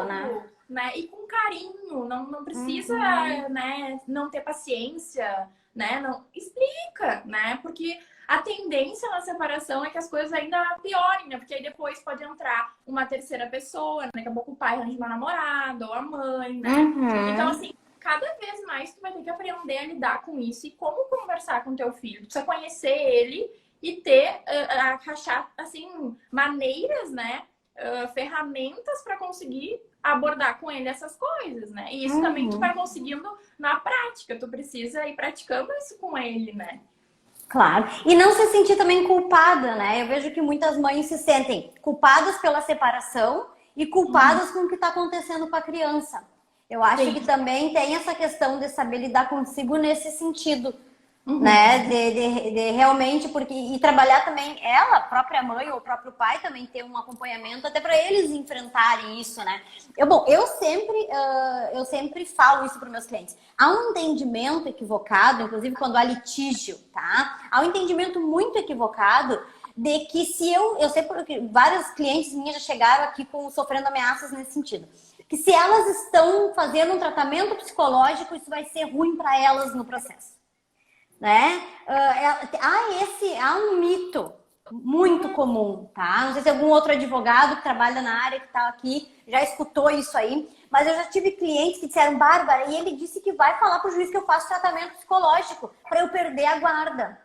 né? E com carinho. Não precisa, né? Não ter paciência, né? Não, explica, né? Porque a tendência na separação é que as coisas ainda piorem, né? Porque aí depois pode entrar uma terceira pessoa, né? Daqui a pouco o pai arranja uma namorada ou a mãe, né? Então, assim, cada vez mais tu vai ter que aprender a lidar com isso e como conversar com teu filho. Tu precisa conhecer ele e ter, achar, assim, maneiras, né? Ferramentas para conseguir abordar com ele essas coisas, né? E isso também tu vai conseguindo na prática. Tu precisa ir praticando isso com ele, né? Claro. E não se sentir também culpada, né? Eu vejo que muitas mães se sentem culpadas pela separação e culpadas com o que está acontecendo com a criança. Eu acho que também tem essa questão de saber lidar consigo nesse sentido, né? De realmente, e trabalhar também ela, a própria mãe ou o próprio pai também ter um acompanhamento até para eles enfrentarem isso, né? Eu sempre falo isso para meus clientes. Há um entendimento equivocado, inclusive quando há litígio, tá? Há um entendimento muito equivocado de que se eu sei porque vários clientes minhas já chegaram aqui sofrendo ameaças nesse sentido. Que se elas estão fazendo um tratamento psicológico, isso vai ser ruim para elas no processo, né? Há um mito muito comum, tá? Não sei se algum outro advogado que trabalha na área que está aqui já escutou isso aí, mas eu já tive clientes que disseram, Bárbara, e ele disse que vai falar para o juiz que eu faço tratamento psicológico para eu perder a guarda.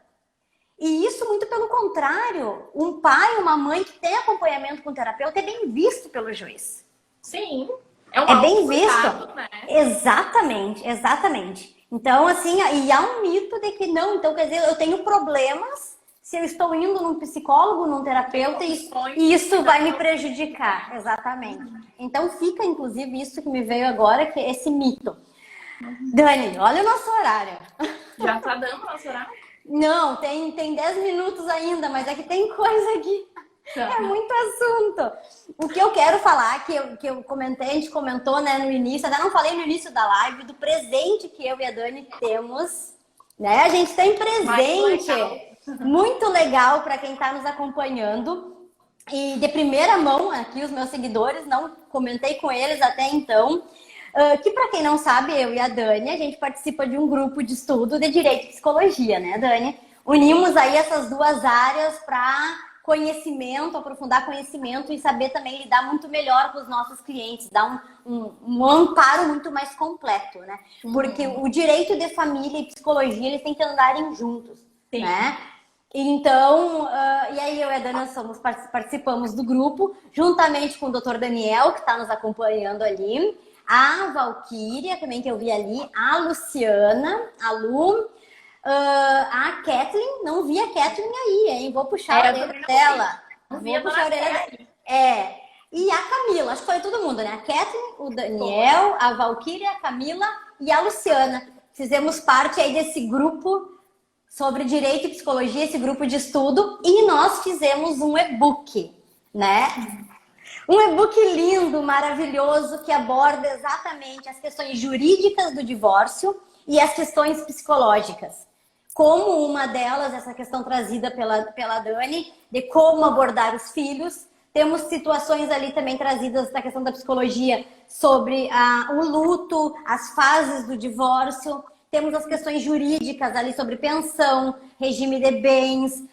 E isso muito pelo contrário, um pai, uma mãe que tem acompanhamento com o terapeuta é bem visto pelo juiz. Sim. É bem visto. Né? Exatamente. Então, assim, e há um mito de que não, então quer dizer, eu tenho problemas se eu estou indo num psicólogo, num terapeuta, e isso vai me prejudicar. Exatamente. Então fica, inclusive, isso que me veio agora, que é esse mito. Dani, olha o nosso horário. Já tá dando o nosso horário? Não, tem 10 minutos ainda, mas é que tem coisa aqui. É muito assunto. O que eu quero falar, que eu comentei, a gente comentou, né, no início, ainda não falei no início da live, do presente que eu e a Dani temos, né? A gente tem presente. muito legal para quem está nos acompanhando. E de primeira mão, aqui os meus seguidores, não comentei com eles até então, que para quem não sabe, eu e a Dani, a gente participa de um grupo de estudo de Direito e Psicologia, né, Dani? Unimos aí essas duas áreas para conhecimento, aprofundar conhecimento e saber também lidar muito melhor com os nossos clientes, dar um amparo muito mais completo, né? Porque o direito de família e psicologia, eles têm que andarem juntos, Sim. né? Então, e aí eu e a Dana participamos do grupo, juntamente com o Dr. Daniel, que está nos acompanhando ali, a Valquíria, também que eu vi ali, a Luciana, a Lu, a Kathleen, não vi a Kathleen aí, hein? Vou puxar a orelha dela. Vou puxar a orelha dela. E a Camila, acho que foi todo mundo, né? A Kathleen, o Daniel, a Valquíria, a Camila e a Luciana. Fizemos parte aí desse grupo sobre direito e psicologia, esse grupo de estudo, e nós fizemos um e-book, né? Um e-book lindo, maravilhoso, que aborda exatamente as questões jurídicas do divórcio e as questões psicológicas. Como uma delas, essa questão trazida pela Dani, de como abordar os filhos. Temos situações ali também trazidas da questão da psicologia sobre o luto, as fases do divórcio. Temos as questões jurídicas ali sobre pensão, regime de bens,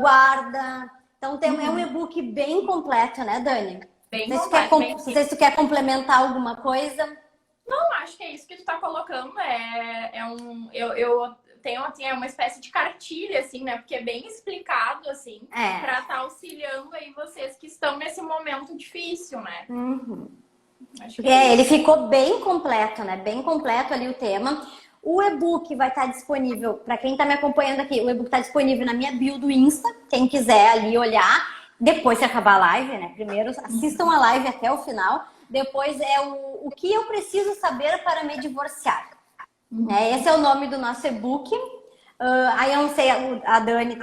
guarda. Então é um e-book bem completo, né, Dani? Bem completo. Não sei se tu quer complementar alguma coisa. Não, acho que é isso que tu tá colocando. Eu tenho assim, uma espécie de cartilha, assim, né? Porque é bem explicado, assim, pra estar auxiliando aí vocês que estão nesse momento difícil, né? Acho que ele ficou bem completo, né? Bem completo ali o tema. O e-book vai estar disponível, para quem está me acompanhando aqui, o e-book está disponível na minha bio do Insta, quem quiser ali olhar, depois que acabar a live, né? Primeiro assistam a live até o final, depois é o que eu preciso saber para me divorciar. Esse é o nome do nosso e-book. Aí eu não sei, a Dani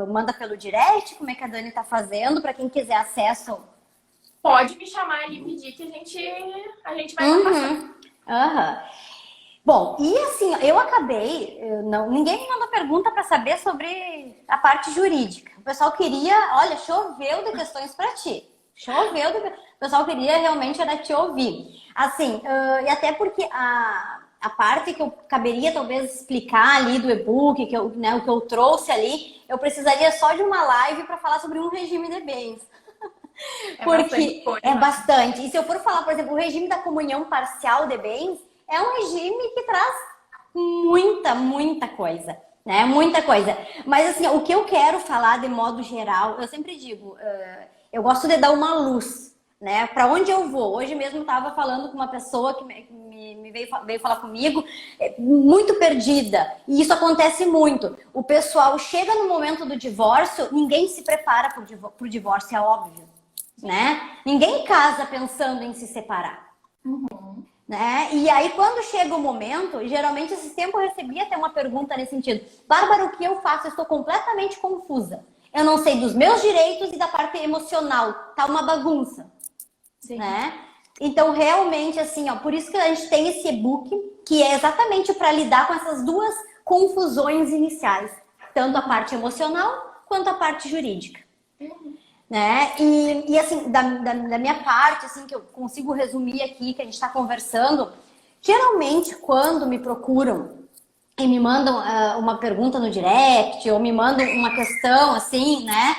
manda pelo direct, como é que a Dani está fazendo, para quem quiser acesso. Pode me chamar ali e pedir que a gente vai passando. Bom, e assim, eu acabei, ninguém me mandou pergunta para saber sobre a parte jurídica. O pessoal queria, olha, choveu de questões para ti. O pessoal queria realmente era te ouvir. Assim, e até porque a parte que eu caberia talvez explicar ali do e-book, o que eu trouxe ali, eu precisaria só de uma live para falar sobre um regime de bens. Porque é bastante. E se eu for falar, por exemplo, o regime da comunhão parcial de bens, é um regime que traz muita coisa, né? Muita coisa. Mas assim, o que eu quero falar de modo geral, eu sempre digo, eu gosto de dar uma luz, né? Para onde eu vou. Hoje mesmo estava falando com uma pessoa que me veio falar comigo, muito perdida. E isso acontece muito. O pessoal chega no momento do divórcio, ninguém se prepara para o divórcio, é óbvio, né? Ninguém casa pensando em se separar. Né? E aí, quando chega o momento, geralmente esse tempo eu recebi até uma pergunta nesse sentido. Bárbara, o que eu faço? Eu estou completamente confusa. Eu não sei dos meus direitos e da parte emocional. Tá uma bagunça. Né? Então, realmente, assim, por isso que a gente tem esse e-book, que é exatamente para lidar com essas duas confusões iniciais. Tanto a parte emocional, quanto a parte jurídica. Né? E assim, da minha parte, assim, que eu consigo resumir aqui, que a gente está conversando, geralmente quando me procuram e me mandam uma pergunta no direct, ou me mandam uma questão, assim, né?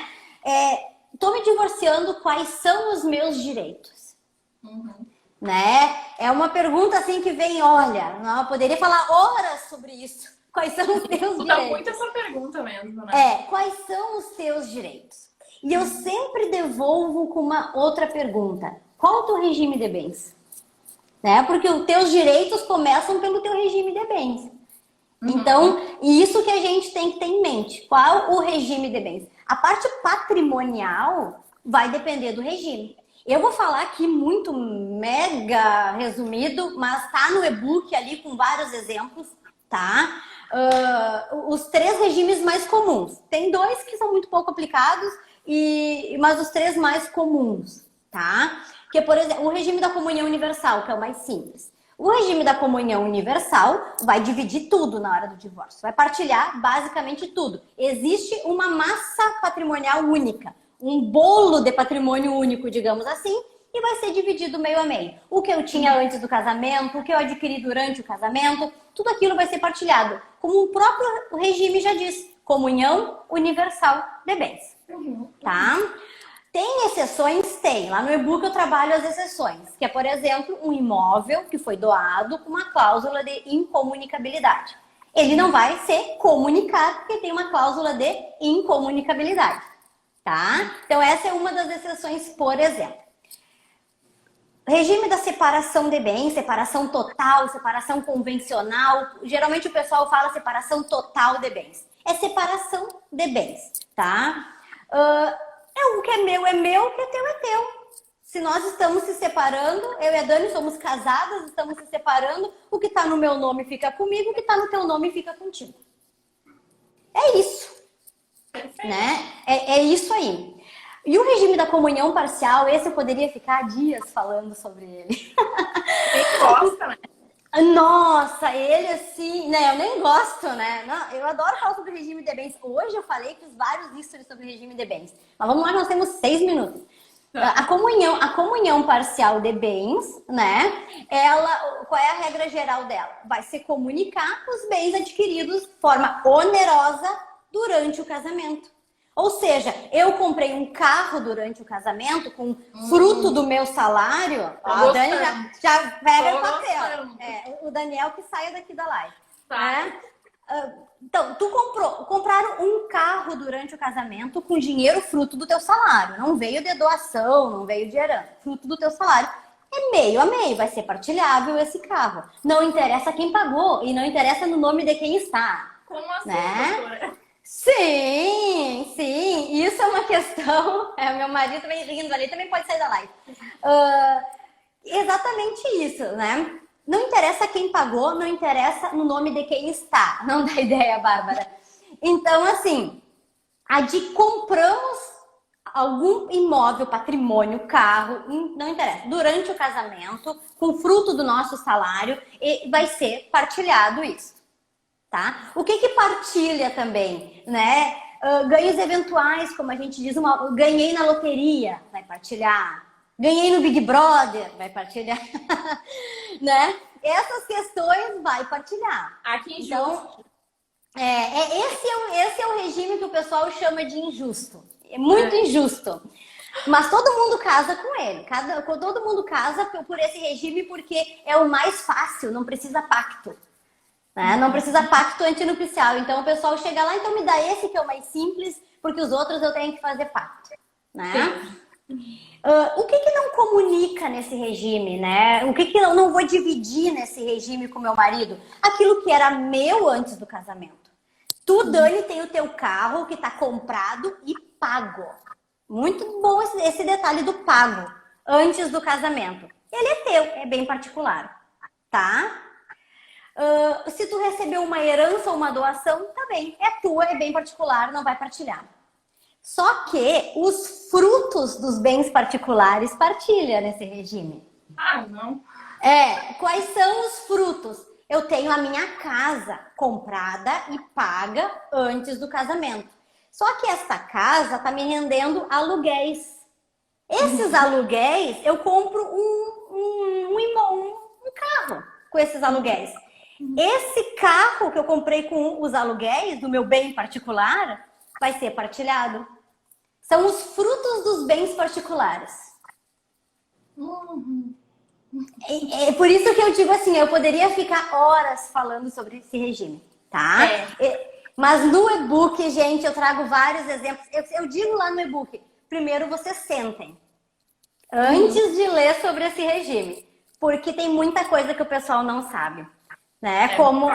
Tô me divorciando, quais são os meus direitos? Né? É uma pergunta, assim, que vem, olha, eu poderia falar horas sobre isso. Quais são os teus direitos? Dá muito essa pergunta mesmo, né? Quais são os teus direitos? E eu sempre devolvo com uma outra pergunta. Qual o teu regime de bens? Né? Porque os teus direitos começam pelo teu regime de bens. Então, isso que a gente tem que ter em mente. Qual o regime de bens? A parte patrimonial vai depender do regime. Eu vou falar aqui muito mega resumido, mas tá no e-book ali com vários exemplos, tá? Os 3 regimes mais comuns. Tem 2 que são muito pouco aplicados, mas os 3 mais comuns, tá? Que, por exemplo, o regime da comunhão universal, que é o mais simples. O regime da comunhão universal vai dividir tudo na hora do divórcio, vai partilhar basicamente tudo. Existe uma massa patrimonial única, um bolo de patrimônio único, digamos assim, e vai ser dividido meio a meio. O que eu tinha antes do casamento, o que eu adquiri durante o casamento, tudo aquilo vai ser partilhado. Como o próprio regime já diz, comunhão universal de bens. Tá? Tem exceções? Tem. Lá no e-book eu trabalho as exceções, que é, por exemplo, um imóvel que foi doado com uma cláusula de incomunicabilidade. Ele não vai ser comunicado porque tem uma cláusula de incomunicabilidade. Tá? Então essa é uma das exceções, por exemplo. Regime da separação de bens, separação total, separação convencional. Geralmente o pessoal fala separação total de bens. É separação de bens, tá? O que é meu, o que é teu, é teu. Se nós estamos se separando, eu e a Dani somos casadas, estamos se separando, o que está no meu nome fica comigo, o que está no teu nome fica contigo. É isso. Né? É isso aí. E o regime da comunhão parcial, esse eu poderia ficar dias falando sobre ele. Quem gosta, né? Nossa, ele assim, né? Eu nem gosto, né? Não, eu adoro falar sobre regime de bens. Hoje eu falei, fiz vários stories sobre regime de bens. Mas vamos lá, nós temos 6 minutos. A comunhão parcial de bens, né? Qual é a regra geral dela? Vai se comunicar os bens adquiridos de forma onerosa durante o casamento. Ou seja, eu comprei um carro durante o casamento com fruto do meu salário. A Dani já pega o papel. O Daniel que saia daqui da live. Né? Então, compraram um carro durante o casamento com dinheiro fruto do teu salário. Não veio de doação, não veio de herança. Fruto do teu salário. É meio a meio, vai ser partilhável esse carro. Não interessa quem pagou e não interessa no nome de quem está. Como assim, né? doutora? Sim, isso é uma questão. Meu marido também rindo ali, também pode sair da live. Exatamente isso, né? Não interessa quem pagou, não interessa no nome de quem está. Não dá ideia, Bárbara. Então, assim, compramos algum imóvel, patrimônio, carro, não interessa. Durante o casamento, com fruto do nosso salário, vai ser partilhado isso. Tá? O que partilha também, né? Ganhos eventuais, como a gente diz, ganhei na loteria, vai partilhar. Ganhei no Big Brother, vai partilhar. Né? Essas questões vai partilhar. Aqui então, esse é o regime que o pessoal chama de injusto. É muito injusto. Mas todo mundo casa com ele. Todo mundo casa por esse regime porque é o mais fácil, não precisa pacto. Não precisa pacto antinupcial. Então o pessoal chega lá, então me dá esse que é o mais simples, porque os outros eu tenho que fazer pacto. Né? O que não comunica nesse regime? Né? O que eu não vou dividir nesse regime com meu marido? Aquilo que era meu antes do casamento. Tu, Dani, tem o teu carro que está comprado e pago. Muito bom esse detalhe do pago antes do casamento. Ele é teu, é bem particular. Tá? Se tu recebeu uma herança ou uma doação, tá bem. É tua, é bem particular, não vai partilhar. Só que os frutos dos bens particulares partilha nesse regime. Não. Quais são os frutos? Eu tenho a minha casa comprada e paga antes do casamento. Só que esta casa tá me rendendo aluguéis. Esses aluguéis, eu compro um carro com esses aluguéis. Esse carro que eu comprei com os aluguéis do meu bem particular vai ser partilhado. São os frutos dos bens particulares. É por isso que eu digo assim, eu poderia ficar horas falando sobre esse regime, tá? Mas no e-book, gente, eu trago vários exemplos. Eu digo lá no e-book, primeiro vocês sentem antes de ler sobre esse regime, porque tem muita coisa que o pessoal não sabe. Né? Como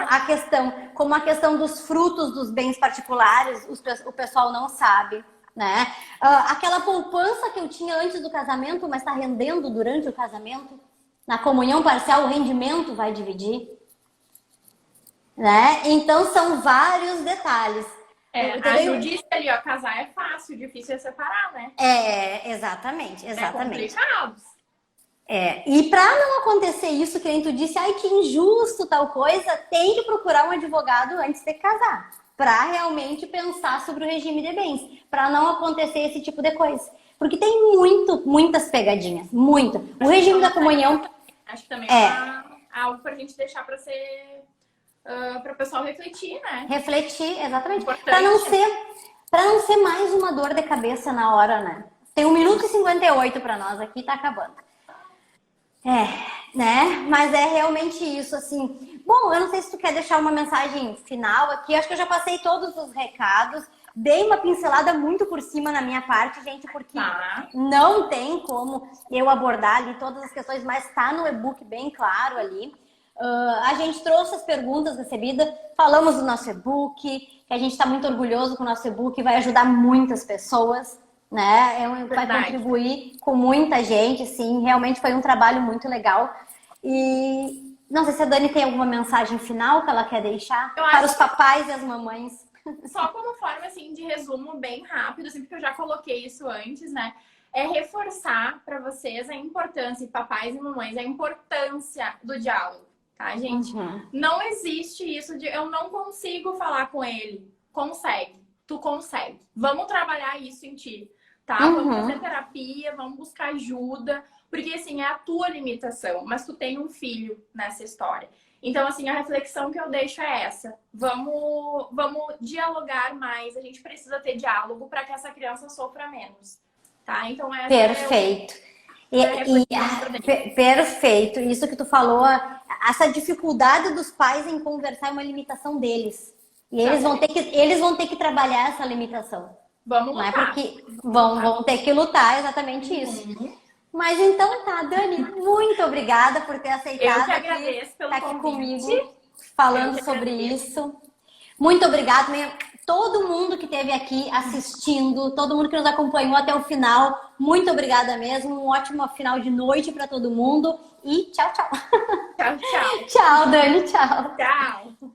a questão dos frutos dos bens particulares, o pessoal não sabe, né? Aquela poupança que eu tinha antes do casamento, mas está rendendo durante o casamento, na comunhão parcial o rendimento vai dividir, né? Então são vários detalhes. A Ju disse ali, ó, casar é fácil, difícil é separar, né? Exatamente. É complicado. E para não acontecer isso, que nem tu disse, ai, que injusto tal coisa, tem que procurar um advogado antes de casar, para realmente pensar sobre o regime de bens, para não acontecer esse tipo de coisa. Porque tem muitas pegadinhas, muito. O regime da comunhão acho que também é algo para a gente deixar para ser para o pessoal refletir, né? Refletir, exatamente. Para não ser mais uma dor de cabeça na hora, né? Tem 1 minuto e 58 para nós aqui, tá acabando. Né? Mas é realmente isso, assim. Bom, eu não sei se tu quer deixar uma mensagem final aqui. Acho que eu já passei todos os recados. Dei uma pincelada muito por cima na minha parte, gente, porque não tem como eu abordar ali todas as questões, mas tá no e-book bem claro ali. A gente trouxe as perguntas recebidas, falamos do nosso e-book, que a gente está muito orgulhoso com o nosso e-book, vai ajudar muitas pessoas, né? Vai contribuir com muita gente, sim, realmente foi um trabalho muito legal. E não sei se a Dani tem alguma mensagem final que ela quer deixar para os papais e as mamães. Só como forma, assim, de resumo bem rápido, assim, porque eu já coloquei isso antes, né? É reforçar para vocês a importância, papais e mamães, a importância do diálogo, tá, gente? Não existe isso de eu não consigo falar com ele. Consegue, tu consegue. Vamos trabalhar isso em ti, tá? Vamos fazer terapia, vamos buscar ajuda, porque, assim, é a tua limitação, mas tu tem um filho nessa história. Então, assim, a reflexão que eu deixo é essa. Vamos dialogar mais. A gente precisa ter diálogo para que essa criança sofra menos. Tá? Então, essa perfeito. Perfeito. Isso que tu falou, essa dificuldade dos pais em conversar é uma limitação deles. E eles vão ter que trabalhar essa limitação. Vamos lutar. Porque vão ter que lutar, exatamente isso. Mas então tá, Dani, muito obrigada por ter aceitado eu que agradeço pelo estar aqui convite. comigo, falando sobre isso. Muito obrigada, todo mundo que esteve aqui assistindo, todo mundo que nos acompanhou até o final. Muito obrigada mesmo, um ótimo final de noite para todo mundo e tchau, tchau. Tchau, tchau. Tchau, Dani, tchau. Tchau.